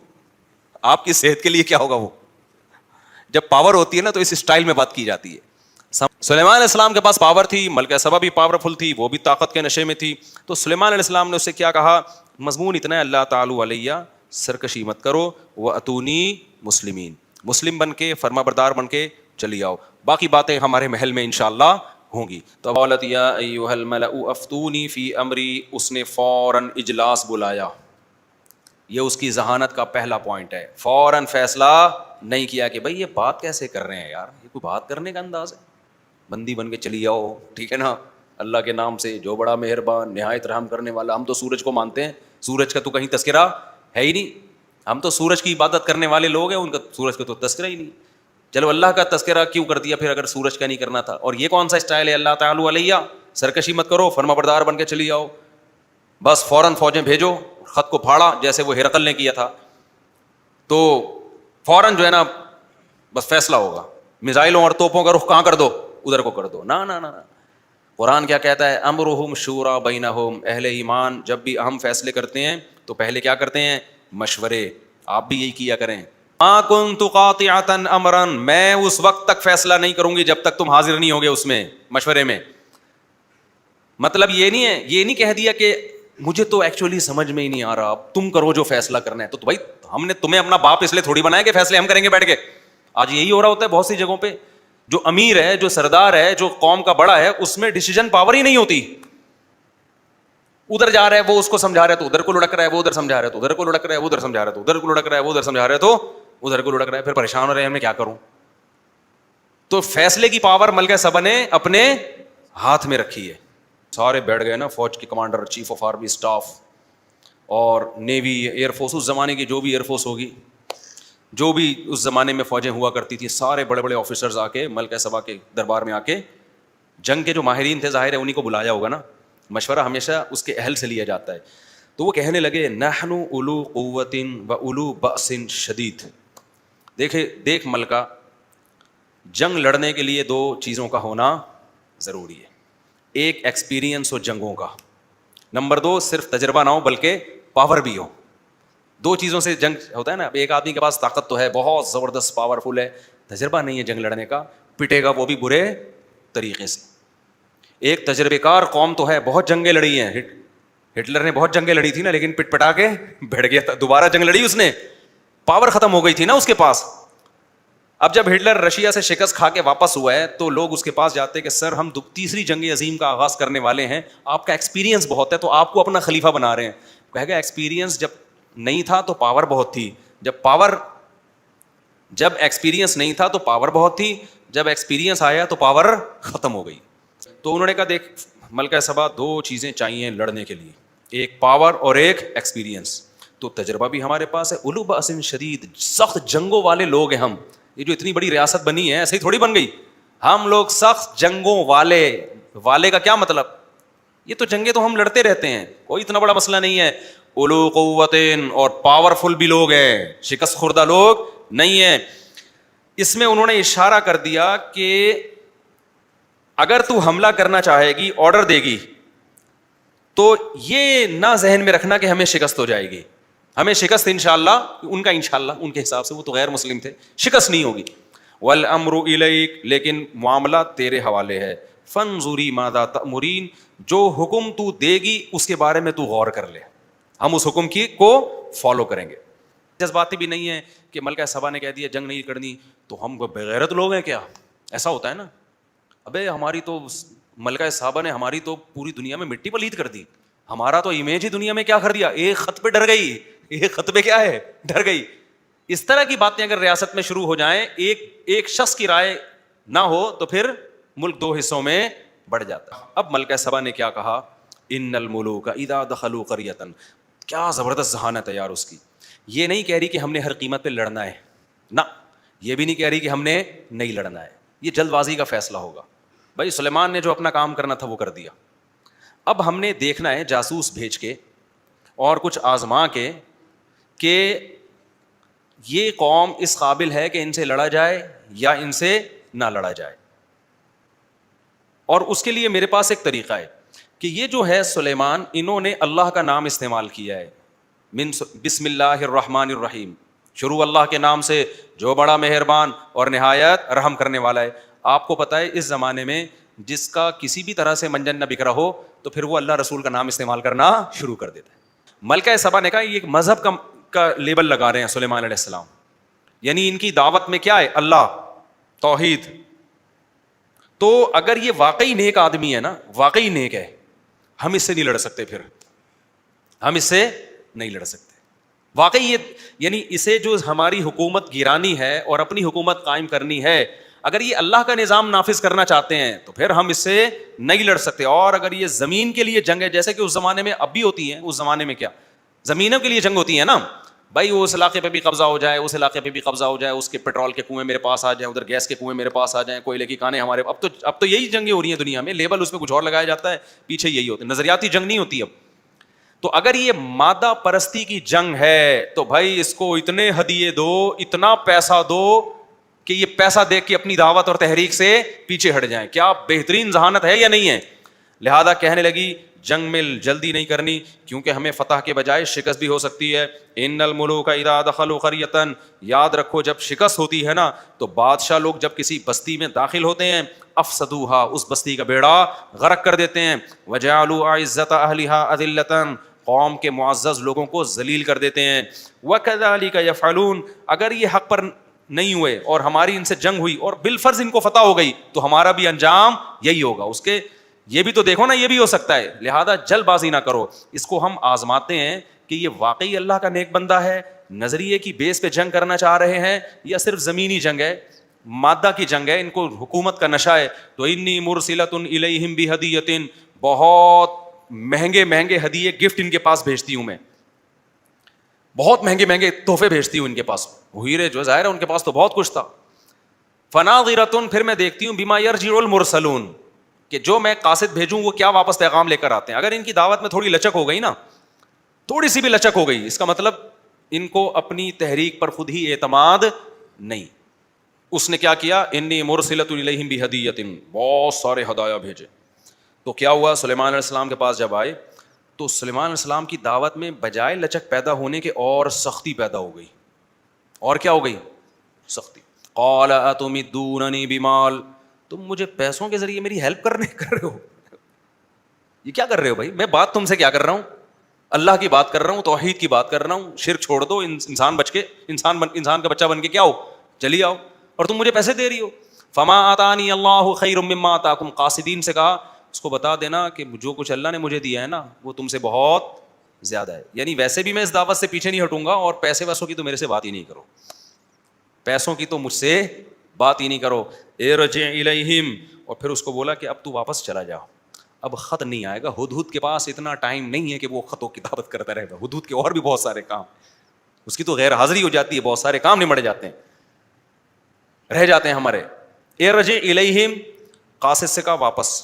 آپ کی صحت کے لیے کیا ہوگا. وہ جب پاور ہوتی ہے نا تو اس اسٹائل میں بات کی جاتی ہے. سلیمان علیہ السلام کے پاس پاور تھی, ملکہ سبا بھی پاورفل تھی, وہ بھی طاقت کے نشے میں تھی. تو سلیمان علیہ السلام نے اس سے کیا کہا؟ مضمون اتنا ہے, اللہ تعالی علیہ, سرکشی مت کرو, واتونی مسلمین, مسلم بن کے, فرما بردار بن کے چلی آؤ. باقی باتیں ہمارے محل میں انشاءاللہ ہوں گی. تو قالت یا ایھا الملأ افتونی فی امری, اس نے فوراً اجلاس بلایا. یہ اس کی ذہانت کا پہلا پوائنٹ ہے. فوراً فیصلہ نہیں کیا کہ بھائی یہ بات کیسے کر رہے ہیں یار, یہ کوئی بات کرنے کا انداز ہے. بندی بن کے چلی آؤ, ٹھیک ہے نا, اللہ کے نام سے جو بڑا مہربان نہایت رحم کرنے والا. ہم تو سورج کو مانتے ہیں, سورج کا تو کہیں تذکرہ ہے ہی نہیں. ہم تو سورج کی عبادت کرنے والے لوگ ہیں, ان کا سورج کا تو تذکرہ ہی نہیں. چلو اللہ کا تذکرہ کیوں کر دیا پھر اگر سورج کا نہیں کرنا تھا. اور یہ کون سا اسٹائل ہے؟ اللہ تعالی علیہ, سرکشی مت کرو, فرما بردار بن کے چلی آؤ. بس فوراً فوجیں بھیجو, خط کو پھاڑا جیسے وہ ہرقل نے کیا تھا. تو فوراً جو ہے نا بس فیصلہ ہوگا. میزائلوں اور توپوں کا رخ کہاں کر دو؟ ادھر کو کر دو. نہ قرآن کیا کہتا ہے؟ امرہم شورا بینہم, اہل ایمان جب بھی اہم فیصلے کرتے ہیں تو پہلے کیا کرتے ہیں؟ مشورے. آپ بھی یہی کیا کریں. ما کنت قاطعۃ امرا, میں اس وقت تک فیصلہ نہیں کروں گی جب تک تم حاضر نہیں ہوگے اس میں مشورے میں. مطلب یہ نہیں ہے, یہ نہیں کہہ دیا کہ مجھے تو ایکچولی سمجھ میں ہی نہیں آ رہا, اب تم کرو جو فیصلہ کرنا ہے. تو بھائی ہم نے تمہیں اپنا باپ اس لیے تھوڑی بنایا کہ فیصلے ہم کریں گے بیٹھ کے. آج یہی ہو رہا ہوتا ہے بہت سی جگہوں پہ. جو امیر ہے, جو سردار ہے, جو قوم کا بڑا ہے, اس میں ڈیسیجن پاور ہی نہیں ہوتی. ادھر جا رہا ہے وہ اس کو سمجھا رہا ہے تو ادھر کو لڑک رہا ہے, وہ ادھر سمجھا رہا ہے تو ادھر کو لڑک رہا ہے, وہ ادھر سمجھا رہا ہے تو ادھر کو لڑک رہا ہے, وہ ادھر سمجھا رہا ہے تو ادھر کو لڑک رہا ہے. پھر پریشان ہو رہے ہیں میں کیا کروں. تو فیصلے کی پاور ملکہ سبا نے اپنے ہاتھ میں رکھی ہے. سارے بیٹھ گئے نا, فوج کے commander, chief of army staff اور نیوی, ایئر فورس, اس زمانے کی جو بھی ایئر فورس ہوگی, جو بھی اس زمانے میں فوجیں ہوا کرتی تھیں, سارے بڑے بڑے آفیسرز آ کے ملکہ سبا کے دربار میں آ کے, جنگ کے جو ماہرین تھے ظاہر ہے انہیں کو بلایا ہوگا نا, مشورہ ہمیشہ اس کے اہل سے لیا جاتا ہے. تو وہ کہنے لگے نحن اولو قوت و اولو بأس شدید. دیکھ ملکہ, جنگ لڑنے کے لیے 2 چیزوں کا ہونا ضروری ہے. ایک ایکسپیرینس ہو جنگوں کا, نمبر 2 صرف تجربہ نہ ہو بلکہ پاور بھی ہو. 2 چیزوں سے جنگ ہوتا ہے نا. ایک آدمی کے پاس طاقت تو ہے, بہت زبردست پاورفل ہے, تجربہ نہیں ہے جنگ لڑنے کا, پٹے گا وہ بھی برے طریقے سے. ایک تجربے کار قوم تو ہے, بہت جنگیں لڑی ہیں, ہٹلر نے بہت جنگیں لڑی تھی نا, لیکن پٹ پٹا کے بیٹھ گیا تھا. دوبارہ جنگ لڑی اس نے, پاور ختم ہو گئی تھی نا اس کے پاس. اب جب ہٹلر رشیا سے شکست کھا کے واپس ہوا ہے تو لوگ اس کے پاس جاتے کہ سر ہم 3ری جنگ عظیم کا آغاز کرنے والے ہیں, آپ کا ایکسپیرینس بہت ہے تو آپ کو اپنا خلیفہ بنا رہے ہیں. کہے گا ایکسپیرینس جب نہیں تھا تو پاور بہت تھی, جب ایکسپیرینس نہیں تھا تو پاور بہت تھی, جب ایکسپیرینس آیا تو پاور ختم ہو گئی. تو انہوں نے کہا دیکھ ملکہ سبا 2 چیزیں چاہیے لڑنے کے لیے, ایک پاور اور ایک ایکسپیرینس. تو تجربہ بھی ہمارے پاس ہے, اولو بأس شدید, سخت جنگوں والے لوگ ہیں ہم. یہ جو اتنی بڑی ریاست بنی ہے ایسے ہی تھوڑی بن گئی, ہم لوگ سخت جنگوں والے کا کیا مطلب, یہ تو جنگیں تو ہم لڑتے رہتے ہیں, کوئی اتنا بڑا مسئلہ نہیں ہے. اولو قوتن, اور پاورفل بھی لوگ ہیں, شکست خوردہ لوگ نہیں ہیں. اس میں انہوں نے اشارہ کر دیا کہ اگر تو حملہ کرنا چاہے گی, آرڈر دے گی, تو یہ نہ ذہن میں رکھنا کہ ہمیں شکست ہو جائے گی. ہمیں شکست انشاءاللہ, ان کا انشاءاللہ ان کے حساب سے, وہ تو غیر مسلم تھے, شکست نہیں ہوگی. والامر الیک, لیکن معاملہ تیرے حوالے ہے. فانظری ماذا تأمرین, جو حکم تو دے گی اس کے بارے میں تو غور کر لے, ہم اس حکم کو فالو کریں گے. جذباتی بھی نہیں ہے کہ ملکہ سبا نے کہہ دیا جنگ نہیں کرنی تو ہم بغیرت لوگ ہیں کیا, ایسا ہوتا ہے نا. ابے ہماری تو ملکہ صحابہ نے ہماری تو پوری دنیا میں مٹی پلید کر دی, ہمارا تو امیج ہی دنیا میں کیا کر دیا, ایک خط پہ ڈر گئی, ایک خط پہ کیا ہے, ڈر گئی. اس طرح کی باتیں اگر ریاست میں شروع ہو جائیں, ایک شخص کی رائے نہ ہو تو پھر ملک 2 حصوں میں بڑھ جاتا. اب ملکہ سبا نے کیا کہا, ان الملوک اذا دخلوا قریۃ, کیا زبردست ذہانت ہے یار اس کی. یہ نہیں کہہ رہی کہ ہم نے ہر قیمت پہ لڑنا ہے, نہ, یہ بھی نہیں کہہ رہی کہ ہم نے نہیں لڑنا ہے, یہ جلد بازی کا فیصلہ ہوگا. بھائی سلیمان نے جو اپنا کام کرنا تھا وہ کر دیا, اب ہم نے دیکھنا ہے جاسوس بھیج کے اور کچھ آزما کے کہ یہ قوم اس قابل ہے کہ ان سے لڑا جائے یا ان سے نہ لڑا جائے. اور اس کے لیے میرے پاس ایک طریقہ ہے کہ یہ جو ہے سلیمان, انہوں نے اللہ کا نام استعمال کیا ہے, بسم اللہ الرحمن الرحیم, شروع اللہ کے نام سے جو بڑا مہربان اور نہایت رحم کرنے والا ہے. آپ کو پتہ ہے اس زمانے میں جس کا کسی بھی طرح سے منجن نہ بکھرا ہو تو پھر وہ اللہ رسول کا نام استعمال کرنا شروع کر دیتا ہے. ملکہ سبا نے کہا یہ ایک مذہب کا لیبل لگا رہے ہیں سلیمان علیہ السلام, یعنی ان کی دعوت میں کیا ہے, اللہ, توحید. تو اگر یہ واقعی نیک آدمی ہے نا, واقعی نیک ہے, ہم اس سے نہیں لڑ سکتے, پھر ہم اس سے نہیں لڑ سکتے. واقعی یہ, یعنی اسے جو ہماری حکومت گرانی ہے اور اپنی حکومت قائم کرنی ہے, اگر یہ اللہ کا نظام نافذ کرنا چاہتے ہیں تو پھر ہم اس سے نہیں لڑ سکتے. اور اگر یہ زمین کے لیے جنگ ہے, جیسے کہ اس زمانے میں اب بھی ہوتی ہیں, اس زمانے میں کیا زمینوں کے لیے جنگ ہوتی ہے نا, بھائی وہ اس علاقے پہ بھی قبضہ ہو جائے, اس علاقے پہ بھی قبضہ ہو جائے, اس کے پیٹرول کے کنویں میرے پاس آ جائیں, ادھر گیس کے کنویں میرے پاس آ جائیں, کوئلے کی کانیں ہمارے. اب تو یہی جنگیں ہو رہی ہیں دنیا میں, لیبل اس میں کچھ اور لگایا جاتا ہے, پیچھے یہی ہوتا ہے, نظریاتی جنگ نہیں ہوتی اب. تو اگر یہ مادہ پرستی کی جنگ ہے تو بھائی اس کو اتنے ہدیے دو, اتنا پیسہ دو کہ یہ پیسہ دیکھ کے اپنی دعوت اور تحریک سے پیچھے ہٹ جائیں. کیا بہترین ذہانت ہے یا نہیں ہے؟ لہذا کہنے لگی جنگ میں جلدی نہیں کرنی کیونکہ ہمیں فتح کے بجائے شکست بھی ہو سکتی ہے. ان الملوک اذا دخلوا قریۃ, یاد رکھو جب شکست ہوتی ہے نا تو بادشاہ لوگ جب کسی بستی میں داخل ہوتے ہیں, افسدوها, اس بستی کا بیڑا غرق کر دیتے ہیں, وجعلوا اعزۃ اہلها اذلۃ, قوم کے معزز لوگوں کو ذلیل کر دیتے ہیں. وکذالک یفعلون, اگر یہ حق پر نہیں ہوئے اور ہماری ان سے جنگ ہوئی اور بالفرض ان کو فتح ہو گئی تو ہمارا بھی انجام یہی ہوگا. اس کے یہ بھی تو دیکھو نا, یہ بھی ہو سکتا ہے. لہذا جلد بازی نہ کرو. اس کو ہم آزماتے ہیں کہ یہ واقعی اللہ کا نیک بندہ ہے, نظریے کی بیس پہ جنگ کرنا چاہ رہے ہیں, یا صرف زمینی جنگ ہے, مادہ کی جنگ ہے, ان کو حکومت کا نشہ ہے. تو انی مرسلۃ الیہم بہدیۃ, بہت مہنگے مہنگے ہدیے گفٹ ان کے پاس بھیجتی ہوں میں, بہت مہنگے مہنگے تحفے بھیجتی ہوں ان کے پاس. ہیرے جو ظاہر ہے ان کے پاس تو بہت کچھ تھا. فناظرۃ, پھر میں دیکھتی ہوں بما یرجع المرسلون, کہ جو میں قاصد بھیجوں وہ کیا واپس پیغام لے کر آتے ہیں. اگر ان کی دعوت میں تھوڑی لچک ہو گئی نا, تھوڑی سی بھی لچک ہو گئی, اس کا مطلب ان کو اپنی تحریک پر خود ہی اعتماد نہیں. اس نے کیا کیا, انی مرسلۃ الیہم بہدیۃ, بہت سارے ہدایا بھیجے. تو کیا ہوا, سلیمان علیہ السلام کے پاس جب آئے تو سلیمان علیہ السلام کی دعوت میں بجائے لچک پیدا ہونے کے اور سختی پیدا ہو گئی. اور کیا ہو گئی, سختی. قال اتمدوننی بمال, تم مجھے پیسوں کے ذریعے میری ہیلپ کر رہے ہو. یہ کیا کر رہے ہو بھائی, میں بات تم سے کیا کر رہا ہوں, اللہ کی بات کر رہا ہوں, توحید کی بات کر رہا ہوں. شرک چھوڑ دو, انسان کا بچہ بن کے کیا ہو, چلی آؤ, اور تم مجھے پیسے دے رہی ہو. فما آتانی اللہ خیر مما آتاکم, قاصدین سے کہا اس کو بتا دینا کہ جو کچھ اللہ نے مجھے دیا ہے نا وہ تم سے بہت زیادہ ہے. یعنی ویسے بھی میں اس دعوت سے پیچھے نہیں ہٹوں گا, اور پیسے ویسوں کی تو میرے سے بات ہی نہیں کرو, پیسوں کی تو مجھ سے بات ہی نہیں کرو. ارجع الیہم, اور پھر اس کو بولا کہ اب تو واپس چلا جا, اب خط نہیں آئے گا. ہدہد کے پاس اتنا ٹائم نہیں ہے کہ وہ خطوں کی دعوت کرتا رہے گا. ہدہد کے اور بھی بہت سارے کام, اس کی تو غیر حاضری ہو جاتی ہے, بہت سارے کام نمٹ جاتے ہیں, رہ جاتے ہیں ہمارے. ارجع الیہم, قاصد سے کہا واپس.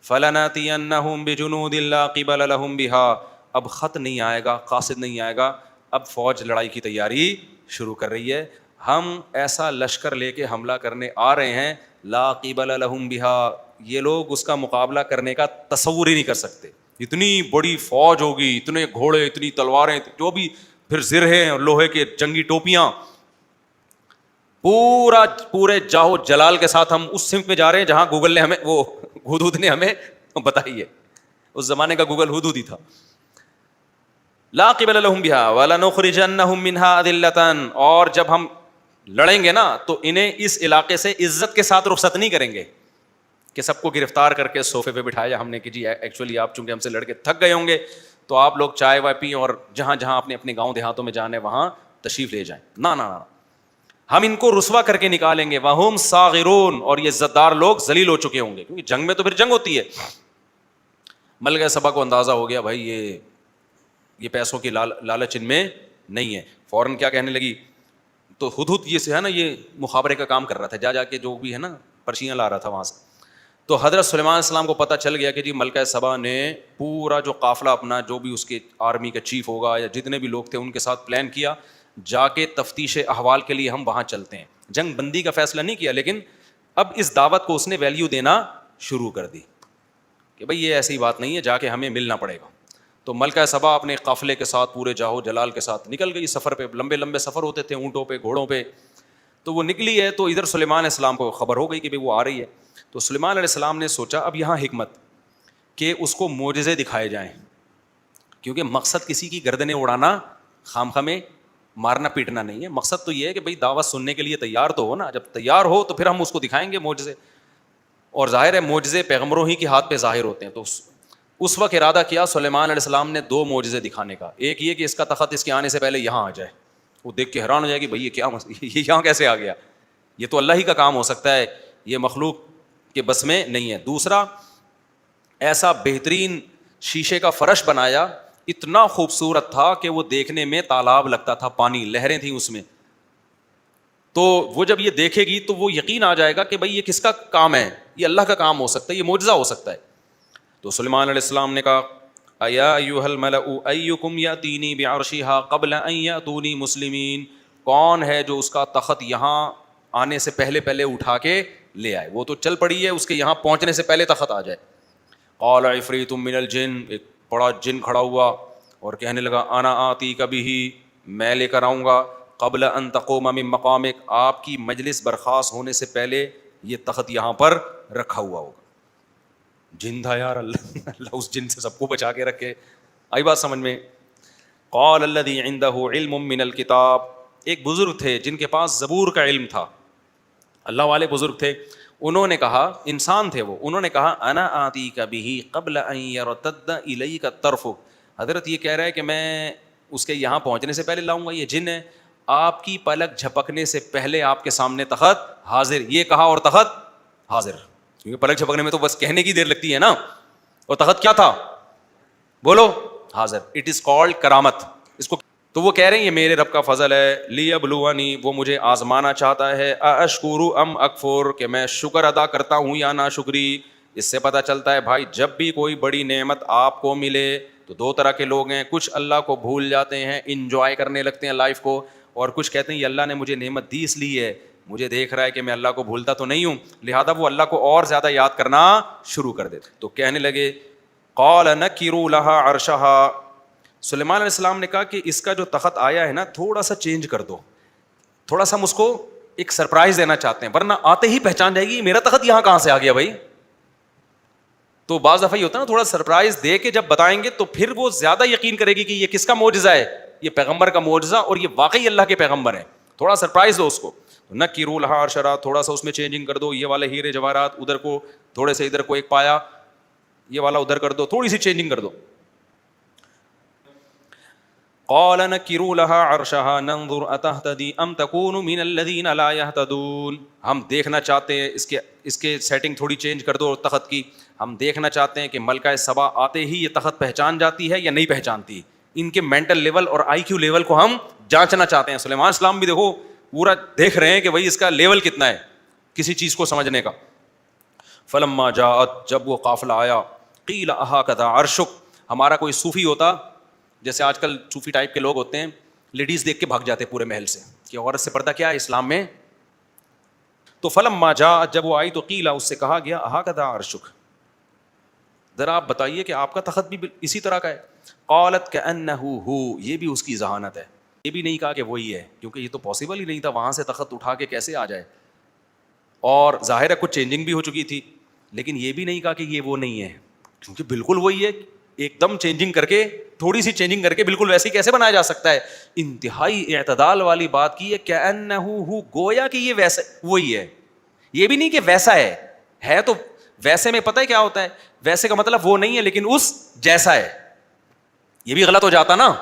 فلناتینہم بجنود لا قبل لہم بہا, اب خط نہیں آئے گا, قاصد نہیں آئے گا, اب فوج لڑائی کی تیاری شروع کر رہی ہے. ہم ایسا لشکر لے کے حملہ کرنے آ رہے ہیں, لا قبل لہم بہا, یہ لوگ اس کا مقابلہ کرنے کا تصور ہی نہیں کر سکتے. اتنی بڑی فوج ہوگی, اتنے گھوڑے, اتنی تلواریں, جو بھی, پھر زرہیں اور لوہے کے جنگی ٹوپیاں, پورے جاہو جلال کے ساتھ ہم اس سمت میں جا رہے ہیں جہاں گوگل نے ہمیں, وہ ہدہد نے ہمیں بتائی ہے. اس زمانے کا گوگل ہدہد ہی تھا. لا قبل لہم بہا ولنخرجنہم منہا اذلۃ, اور جب ہم لڑیں گے نا تو انہیں اس علاقے سے عزت کے ساتھ رخصت نہیں کریں گے کہ سب کو گرفتار کر کے صوفے پہ بٹھایا ہم نے کہ جی ایکچولی آپ چونکہ ہم سے لڑ کے تھک گئے ہوں گے تو آپ لوگ چائے وائے پئیں اور جہاں جہاں اپنے اپنے گاؤں دیہاتوں میں جانے وہاں تشریف لے جائیں. نہ نہ نہ, ہم ان کو رسوا کر کے نکالیں گے. وہم صاغرون, اور یہ عزتدار لوگ ذلیل ہو چکے ہوں گے, کیونکہ جنگ میں تو پھر جنگ ہوتی ہے. ملکہ سبا کو اندازہ ہو گیا بھائی یہ پیسوں کی لالچ ان میں نہیں ہے. فوراً کیا کہنے لگی, تو ہدہد یہ سے ہے نا, یہ مخابرے کا کام کر رہا تھا, جا کے جو بھی ہے نا پرچیاں لا رہا تھا وہاں سے. تو حضرت سلیمان علیہ السلام کو پتہ چل گیا کہ جی ملکہ سبا نے پورا جو قافلہ اپنا, جو بھی اس کے آرمی کا چیف ہوگا یا جتنے بھی لوگ تھے ان کے ساتھ پلان کیا, جا کے تفتیش احوال کے لیے ہم وہاں چلتے ہیں. جنگ بندی کا فیصلہ نہیں کیا, لیکن اب اس دعوت کو اس نے ویلیو دینا شروع کر دی کہ بھائی یہ ایسی بات نہیں ہے, جا کے ہمیں ملنا پڑے گا. تو ملکہ سبا اپنے قافلے کے ساتھ پورے جاہو جلال کے ساتھ نکل گئی سفر پہ. لمبے لمبے سفر ہوتے تھے اونٹوں پہ, گھوڑوں پہ. تو وہ نکلی ہے تو ادھر سلیمان علیہ السلام کو خبر ہو گئی کہ بھائی وہ آ رہی ہے. تو سلیمان علیہ السلام نے سوچا اب یہاں حکمت کہ اس کو معجزے دکھائے جائیں, کیونکہ مقصد کسی کی گردنیں اڑانا, خامخواہ میں مارنا پیٹنا نہیں ہے. مقصد تو یہ ہے کہ بھائی دعوت سننے کے لیے تیار تو ہو نا, جب تیار ہو تو پھر ہم اس کو دکھائیں گے معجزے. اور ظاہر ہے معجزے پیغمبروں ہی کے ہاتھ پہ ظاہر ہوتے ہیں. تو اس وقت ارادہ کیا سلیمان علیہ السلام نے 2 معجزے دکھانے کا. ایک یہ کہ اس کا تخت اس کے آنے سے پہلے یہاں آ جائے, وہ دیکھ کے حیران ہو جائے کہ بھائی یہ کیا, یہ یہاں کیسے آ گیا, یہ تو اللہ ہی کا کام ہو سکتا ہے, یہ مخلوق کے بس میں نہیں ہے. دوسرا, ایسا بہترین شیشے کا فرش بنایا, اتنا خوبصورت تھا کہ وہ دیکھنے میں تالاب لگتا تھا, پانی لہریں تھیں اس میں. تو وہ جب یہ دیکھے گی تو وہ یقین آ جائے گا کہ بھائی یہ کس کا کام ہے, یہ اللہ کا کام ہو سکتا ہے, یہ معجزہ ہو سکتا ہے. تو سلیمان علیہ السلام نے کہا ایا ایھا الملأ ایکم یاتینی بعرشھا قبل ان یاتونی مسلمین, کون ہے جو اس کا تخت یہاں آنے سے پہلے پہلے اٹھا کے لے آئے. وہ تو چل پڑی ہے, اس کے یہاں پہنچنے سے پہلے تخت آ جائے. قال عفریت من الجن, ایک بڑا جن کھڑا ہوا اور کہنے لگا انا آتیک بہ, میں لے کر آؤں گا, قبل ان تقوم من مقامک, آپ کی مجلس برخاست ہونے سے پہلے یہ تخت یہاں پر رکھا ہوا ہوگا. جن تھا یار, اللہ اس جن سے سب کو بچا کے رکھے. آئی بات سمجھ میں. قال الذی عندہ علم من الکتاب, ایک بزرگ تھے جن کے پاس زبور کا علم تھا, اللہ والے بزرگ تھے. انہوں نے کہا, انسان تھے وہ, انہوں نے کہا انا آتیک بہ قبل ان یرتد الیک طرفک. حضرت یہ کہہ رہا ہے کہ میں اس کے یہاں پہنچنے سے پہلے لاؤں گا, یہ جن ہے, آپ کی پلک جھپکنے سے پہلے آپ کے سامنے تخت حاضر. یہ کہا اور تخت حاضر, کیونکہ پلک جھپکنے میں تو بس کہنے کی دیر لگتی ہے نا, اور تخت کیا تھا؟ بولو، حاضر. اٹ از کالڈ کرامت. اس کو تو وہ کہہ رہے ہیں یہ میرے رب کا فضل ہے. لیبلونی، وہ مجھے آزمانا چاہتا ہے. اشکر ام اکفر، کہ میں شکر ادا کرتا ہوں یا ناشکری. اس سے پتہ چلتا ہے بھائی جب بھی کوئی بڑی نعمت آپ کو ملے تو دو طرح کے لوگ ہیں. کچھ اللہ کو بھول جاتے ہیں، انجوائے کرنے لگتے ہیں لائف کو، اور کچھ کہتے ہیں یہ اللہ نے مجھے نعمت دی اس لیے ہے، مجھے دیکھ رہا ہے کہ میں اللہ کو بھولتا تو نہیں ہوں، لہذا وہ اللہ کو اور زیادہ یاد کرنا شروع کر دیتے. تو کہنے لگے قال نکروا لها عرشها، سلیمان علیہ السلام نے کہا کہ اس کا جو تخت آیا ہے نا تھوڑا سا چینج کر دو، تھوڑا سا ہم اس کو ایک سرپرائز دینا چاہتے ہیں، ورنہ آتے ہی پہچان جائے گی میرا تخت یہاں کہاں سے آ گیا بھائی. تو بعض دفعہ یہ ہوتا ہے نا تھوڑا سرپرائز دے کے جب بتائیں گے تو پھر وہ زیادہ یقین کرے گی کہ یہ کس کا معجزہ ہے، یہ پیغمبر کا معجزہ اور یہ واقعی اللہ کے پیغمبر ہیں. تھوڑا سرپرائز دو اس کو. نکروا لها عرشها، تھوڑا سا اس میں چینجنگ کر دو، یہ والے ہیرے جواہرات ادھر کو تھوڑے سے ادھر کو ایک پایا، یہ والا ادھر کر دو، تھوڑی سی چینجنگ کر دو. قال نکروا لها عرشها ننظر اتهتدي ام تكون من الذين لا يهتدون، ہم دیکھنا چاہتے ہیں اس کے سیٹنگ تھوڑی چینج کر دو تخت کی، ہم دیکھنا چاہتے ہیں کہ ملکہ سبا آتے ہی یہ تخت پہچان جاتی ہے یا نہیں پہچانتی. ان کے مینٹل لیول اور آئی کیو لیول کو ہم جانچنا چاہتے ہیں. سلیمان السلام بھی دیکھو پورا دیکھ رہے ہیں کہ بھائی اس کا لیول کتنا ہے کسی چیز کو سمجھنے کا. فلما جاءت، جب وہ قافلہ آیا، قیل اہکذا عرشک، ہمارا کوئی صوفی ہوتا، جیسے آج کل صوفی ٹائپ کے لوگ ہوتے ہیں، لیڈیز دیکھ کے بھاگ جاتے پورے محل سے کہ عورت سے پردہ کیا ہے اسلام میں. تو فلما جاءت، جب وہ آئی تو قیل، اس سے کہا گیا اہکذا عرشک، ذرا آپ بتائیے کہ آپ کا تخت بھی اسی طرح کا ہے. قالت کأنہ ہو، یہ بھی اس کی ذہانت ہے، یہ بھی نہیں کہا کہ وہی ہے، کیونکہ یہ تو پاسبل ہی نہیں تھا وہاں سے تخت اٹھا کے کیسے آ جائے، اور ظاہر ہے کچھ چینجنگ بھی ہو چکی تھی، لیکن یہ بھی نہیں کہا کہ یہ وہ نہیں ہے، کیونکہ بالکل وہی ہے. ایک دم چینجنگ کر کے، تھوڑی سی چینجنگ کر کے بالکل ویسی کیسے بنایا جا سکتا ہے. انتہائی اعتدال والی بات کی ہے، کأنہ ہو، گویا کہ یہ ویسا وہی ہے. یہ بھی نہیں کہ ویسا ہے تو ویسے میں پتہ ہے کیا ہوتا ہے، ویسے کا مطلب وہ نہیں ہے لیکن اس جیسا ہے، یہ بھی غلط ہو جاتا نا.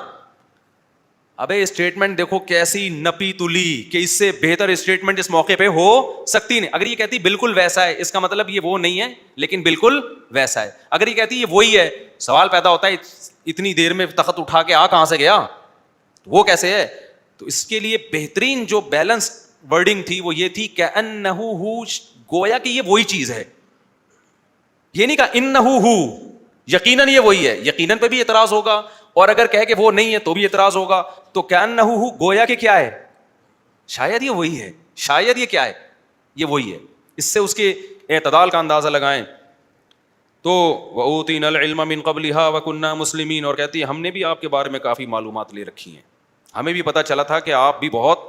ابے اسٹیٹمنٹ دیکھو کیسی نپی تلی کہ اس سے بہتر اسٹیٹمنٹ اس موقع پہ ہو سکتی نہیں. اگر یہ کہتی بالکل ویسا ہے، اس کا مطلب یہ وہ نہیں ہے لیکن بالکل ویسا ہے. اگر یہ کہتی یہ وہی ہے، سوال پیدا ہوتا ہے اتنی دیر میں تخت اٹھا کے کہاں سے گیا، وہ کیسے ہے. تو اس کے لیے بہترین جو بیلنس ورڈنگ تھی وہ یہ تھی کہ انہ ہو، گویا کہ یہ وہی چیز ہے. یہ نہیں کہا انہ ہو، یقیناً یہ وہی ہے، یقیناً پہ بھی اعتراض ہوگا، اور اگر کہے کہ وہ نہیں ہے تو بھی اعتراض ہوگا. تو کأنہ ہو، گویا کہ کیا ہے، شاید یہ وہی ہے، شاید یہ کیا ہے، یہ وہی ہے. اس سے اس کے اعتدال کا اندازہ لگائیں. تو وَأُوتِينَا الْعِلْمَ مِنْ قَبْلِهَا وَكُنَّا مُسْلِمِينَ، اور کہتی ہے ہم نے بھی آپ کے بارے میں کافی معلومات لے رکھی ہیں، ہمیں بھی پتہ چلا تھا کہ آپ بھی بہت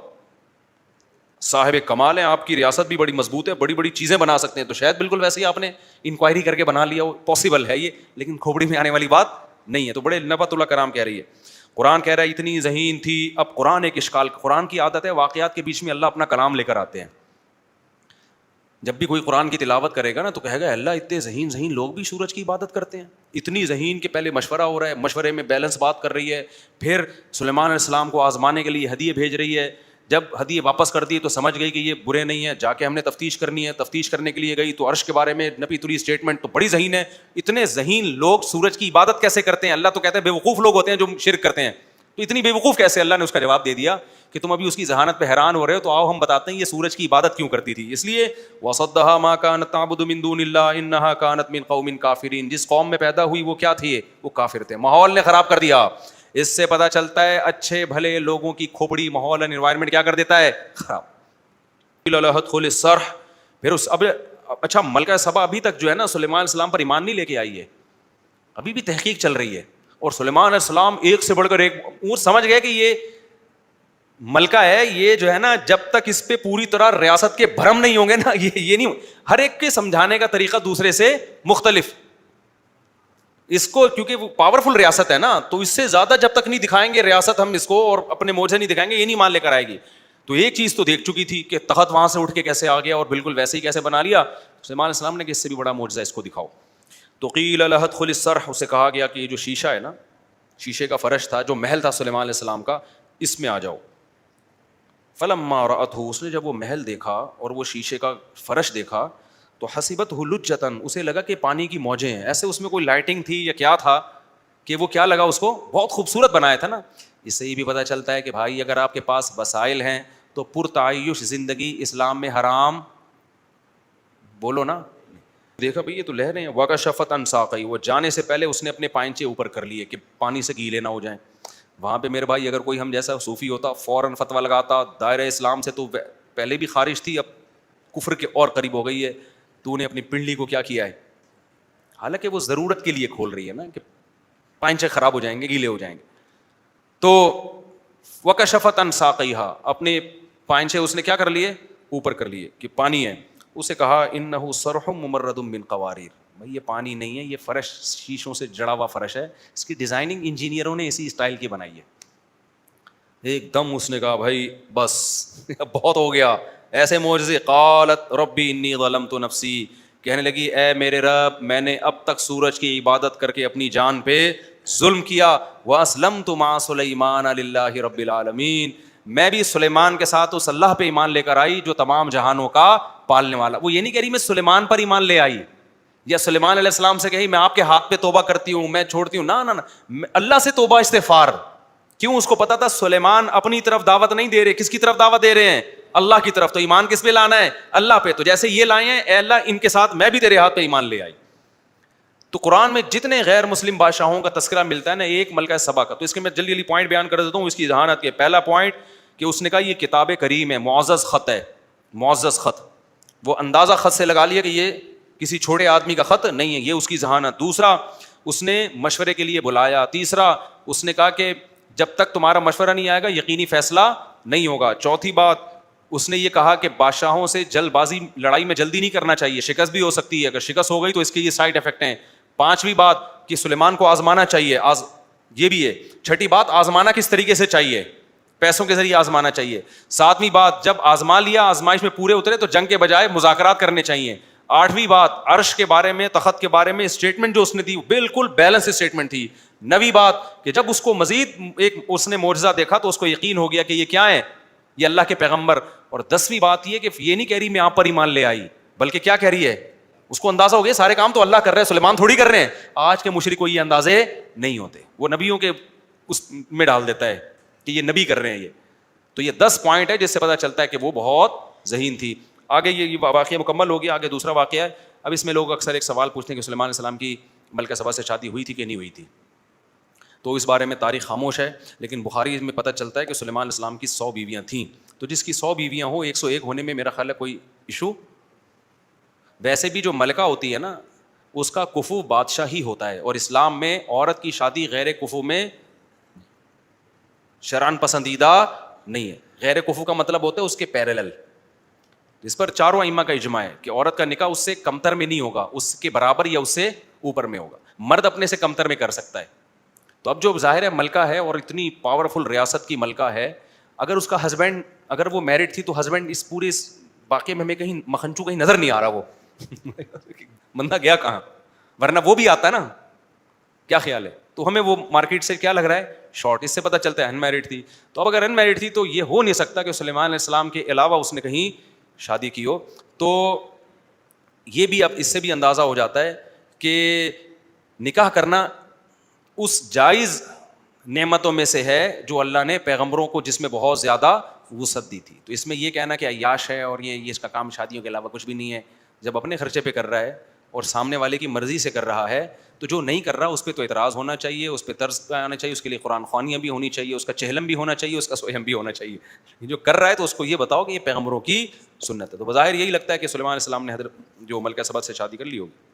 صاحب کمال ہیں، آپ کی ریاست بھی بڑی مضبوط ہے، بڑی بڑی چیزیں بنا سکتے ہیں. تو شاید بالکل ویسے ہی آپ نے انکوائری کر کے بنا لیا ہو، پاسبل ہے یہ، لیکن کھوپڑی میں آنے والی بات نہیں ہے. تو بڑے نبۃ اللہ کرام کہہ رہی ہے، قرآن کہہ رہا ہے اتنی ذہین تھی. اب قرآن ایک اشکال، قرآن کی عادت ہے واقعات کے بیچ میں اللہ اپنا کلام لے کر آتے ہیں. جب بھی کوئی قرآن کی تلاوت کرے گا نا تو کہے گا اللہ اتنے ذہین لوگ بھی سورج کی عبادت کرتے ہیں، اتنی ذہین کہ پہلے مشورہ ہو رہا ہے، مشورے میں بیلنس بات کر رہی ہے، پھر سلیمان علیہ السلام کو آزمانے کے لیے ہدیے بھیج رہی ہے. جب ہدیے واپس کر دی تو سمجھ گئی کہ یہ برے نہیں ہیں، جا کے ہم نے تفتیش کرنی ہے. تفتیش کرنے کے لیے گئی تو عرش کے بارے میں نپی تلی اسٹیٹمنٹ، تو بڑی ذہین ہے. اتنے ذہین لوگ سورج کی عبادت کیسے کرتے ہیں؟ اللہ تو کہتا ہے بے وقوف لوگ ہوتے ہیں جو شرک کرتے ہیں. تو اتنی بے وقوف کیسے؟ اللہ نے اس کا جواب دے دیا کہ تم ابھی اس کی ذہانت پہ حیران ہو رہے ہو، تو آؤ ہم بتاتے ہیں یہ سورج کی عبادت کیوں کرتی تھی. اس لیے وَصَدَّهَا مَا كَانَتْ تَعْبُدُ مِن دُونِ اللَّهِ إِنَّهَا كَانَتْ مِن قَوْمٍ كَافِرِينَ. جس قوم میں پیدا ہوئی وہ کیا تھی؟ وہ کافر تھے، ماحول نے خراب کر دیا. اس سے پتہ چلتا ہے اچھے بھلے لوگوں کی کھوپڑی، ماحول اینڈ انوائرمنٹ کیا کر دیتا ہے؟ خراب. پھر اس اب اچھا ملکہ سبا ابھی تک جو ہے نا سلیمان علیہ السلام پر ایمان نہیں لے کے آئی ہے، ابھی بھی تحقیق چل رہی ہے. اور سلیمان علیہ السلام ایک سے بڑھ کر ایک، وہ سمجھ گئے کہ یہ ملکہ ہے، یہ جو ہے نا جب تک اس پہ پوری طرح ریاست کے بھرم نہیں ہوں گے نا، یہ نہیں، ہر ایک کے سمجھانے کا طریقہ دوسرے سے مختلف. اس کو کیونکہ وہ پاورفل ریاست ہے نا، تو اس سے زیادہ جب تک نہیں دکھائیں گے ریاست ہم اس کو اور اپنے موجے نہیں دکھائیں گے، یہ نہیں مان لے کر آئے گی. تو ایک چیز تو دیکھ چکی تھی کہ تخت وہاں سے اٹھ کے کیسے آ گیا اور بالکل ویسے ہی کیسے بنا لیا. سلیمان علیہ السلام نے کہ اس سے بھی بڑا معجزہ اس کو دکھاؤ. تو قیل لها ادخل الصرح، اسے کہا گیا کہ یہ جو شیشہ ہے نا، شیشے کا فرش تھا جو محل تھا سلیمان علیہ السلام کا، اس میں آ جاؤ. فلما رأته، اس نے جب وہ محل دیکھا اور وہ شیشے کا فرش دیکھا، تو حسبتہ لجۃ، اسے لگا کہ پانی کی موجیں ہیں. ایسے اس میں کوئی لائٹنگ تھی یا کیا تھا کہ وہ کیا لگا اس کو بہت خوبصورت بنایا تھا نا. اس سے یہ بھی پتہ چلتا ہے کہ بھائی اگر آپ کے پاس وسائل ہیں تو پرتعیش زندگی اسلام میں حرام بولو نا. دیکھا بھائی یہ تو لہریں ہیں. وکشفت عن ساقیہ، وہ جانے سے پہلے اس نے اپنے پائنچے اوپر کر لیے کہ پانی سے گیلے نہ ہو جائیں. وہاں پہ میرے بھائی اگر کوئی ہم جیسا صوفی ہوتا فوراً فتویٰ لگاتا دائرہ اسلام سے تو پہلے بھی خارج تھی، اب کفر کے اور قریب ہو گئی ہے. تو نے اپنی پنڈلی کو کیا کیا ہے؟ حالانکہ وہ ضرورت کے لیے کھول رہی ہے نا کہ پائنچے خراب ہو جائیں گے، گیلے ہو جائیں گے. تو وکشفت عن ساقیہ، اپنے پائنچے اس نے کیا کر لیے؟ اوپر کر لیے کہ پانی ہے. اسے کہا انہ صرح ممرد من قواریر، بھائی یہ پانی نہیں ہے، یہ فرش شیشوں سے جڑا ہوا فرش ہے. اس کی ڈیزائننگ انجینئروں نے اسی اسٹائل کی بنائی ہے. ایک دم اس نے کہا بھائی بس بہت ہو گیا. ایسے معجزے. قالت ربی انی ظلمت نفسی، کہنے لگی اے میرے رب میں نے اب تک سورج کی عبادت کر کے اپنی جان پہ ظلم کیا. واسلمت مع سلیمان للہ رب العالمین، میں بھی سلیمان کے ساتھ اس اللہ پہ ایمان لے کر آئی جو تمام جہانوں کا پالنے والا. وہ یہ نہیں کہہ رہی میں سلیمان پر ایمان لے آئی یا سلیمان علیہ السلام سے کہی میں آپ کے ہاتھ پہ توبہ کرتی ہوں میں چھوڑتی ہوں. نہ اللہ سے توبہ استغفار. کیوں؟ اس کو پتا تھا سلیمان اپنی طرف دعوت نہیں دے رہے. کس کی طرف دعوت دے رہے ہیں؟ اللہ کی طرف. تو ایمان کس پہ لانا ہے؟ اللہ پہ. تو جیسے یہ لائے ہیں اے اللہ ان کے ساتھ میں بھی تیرے ہاتھ پہ ایمان لے آئی. تو قرآن میں جتنے غیر مسلم بادشاہوں کا تذکرہ ملتا ہے نا، ایک ملکہ سبا کا. تو اس کے میں جلدی پوائنٹ بیان کر دیتا ہوں اس کی ذہانت کے. پہلا پوائنٹ کہ اس نے کہا یہ کتاب کریم ہے، معزز خط ہے، معزز خط. وہ اندازہ خط سے لگا لیا کہ یہ کسی چھوٹے آدمی کا خط نہیں ہے، یہ اس کی ذہانت. دوسرا اس نے مشورے کے لیے بلایا. تیسرا اس نے کہا کہ جب تک تمہارا مشورہ نہیں آئے گا یقینی فیصلہ نہیں ہوگا. چوتھی بات اس نے یہ کہا کہ بادشاہوں سے جلد بازی لڑائی میں جلدی نہیں کرنا چاہیے، شکست بھی ہو سکتی ہے، اگر شکست ہو گئی تو اس کے یہ سائڈ افیکٹ ہیں. پانچویں بات کہ سلیمان کو آزمانا چاہیے، یہ بھی ہے. چھٹی بات آزمانا کس طریقے سے چاہیے؟ پیسوں کے ذریعے آزمانا چاہیے. ساتویں بات جب آزما لیا آزمائش میں پورے اترے تو جنگ کے بجائے مذاکرات کرنے چاہیے. آٹھویں بات عرش کے بارے میں، تخت کے بارے میں اسٹیٹمنٹ جو اس نے دی بالکل بیلنس اسٹیٹمنٹ تھی. نویں بات کہ جب اس کو مزید ایک اس نے معجزہ دیکھا تو اس کو یقین ہو گیا کہ یہ کیا ہے؟ یہ اللہ کے پیغمبر. اور 10ویں بات یہ کہ یہ نہیں کہہ رہی میں آپ پر ایمان لے آئی، بلکہ کیا کہہ رہی ہے؟ اس کو اندازہ ہو گیا سارے کام تو اللہ کر رہے ہیں، سلیمان تھوڑی کر رہے ہیں. آج کے مشرک کو یہ اندازے نہیں ہوتے، وہ نبیوں کے اس میں ڈال دیتا ہے کہ یہ نبی کر رہے ہیں. یہ تو یہ 10 پوائنٹ ہے جس سے پتہ چلتا ہے کہ وہ بہت ذہین تھی. آگے یہ واقعہ مکمل ہو گیا. آگے دوسرا واقعہ ہے. اب اس میں لوگ اکثر ایک سوال پوچھتے ہیں کہ سلیمان علیہ السلام کی ملکہ سبا سے شادی ہوئی تھی کہ نہیں ہوئی تھی. تو اس بارے میں تاریخ خاموش ہے، لیکن بخاری میں پتہ چلتا ہے کہ سلیمان علیہ السلام کی 100 بیویاں تھیں. تو جس کی 100 بیویاں ہوں 101 ہونے میں میرا خیال ہے کوئی ایشو. ویسے بھی جو ملکہ ہوتی ہے نا اس کا کفو بادشاہ ہی ہوتا ہے، اور اسلام میں عورت کی شادی غیر کفو میں شرعاً پسندیدہ نہیں ہے. غیر کفو کا مطلب ہوتا ہے اس کے پیرالل. اس پر چاروں ائمہ کا اجماع ہے کہ عورت کا نکاح اس سے کمتر میں نہیں ہوگا، اس کے برابر یا اس سے اوپر میں ہوگا. مرد اپنے سے کمتر میں کر سکتا ہے. تو اب جو ظاہر ہے ملکہ ہے اور اتنی پاورفل ریاست کی ملکہ ہے، اگر اس کا ہسبینڈ اگر وہ میرڈ تھی تو ہسبینڈ اس پورے واقعے میں ہمیں کہیں مکھنچو کہیں نظر نہیں آ رہا. وہ بندہ گیا کہاں؟ ورنہ وہ بھی آتا نا. کیا خیال ہے؟ تو ہمیں وہ مارکیٹ سے کیا لگ رہا ہے؟ شارٹ. اس سے پتہ چلتا ہے ان میرڈ تھی. تو اب اگر ان میرڈ تھی تو یہ ہو نہیں سکتا کہ سلیمان علیہ السلام کے علاوہ اس نے کہیں شادی کی ہو. تو یہ بھی اب اس سے بھی اندازہ ہو جاتا ہے کہ نکاح کرنا اس جائز نعمتوں میں سے ہے جو اللہ نے پیغمبروں کو جس میں بہت زیادہ وسعت دی تھی. تو اس میں یہ کہنا کہ عیاش ہے اور یہ اس کا کام شادیوں کے علاوہ کچھ بھی نہیں ہے، جب اپنے خرچے پہ کر رہا ہے اور سامنے والے کی مرضی سے کر رہا ہے تو جو نہیں کر رہا اس پہ تو اعتراض ہونا چاہیے، اس پہ طرز پہ آنا چاہیے، اس کے لیے قرآن خوانیاں بھی ہونی چاہیے، اس کا چہلم بھی ہونا چاہیے، اس کا سوہم بھی ہونا چاہیے. جو کر رہا ہے تو اس کو یہ بتاؤ کہ یہ پیغمبروں کی سنت ہے. تو بظاہر یہی لگتا ہے کہ سلیمان علیہ السلام نے حضرت جو ملکہ سبا سے شادی کر لی ہوگی.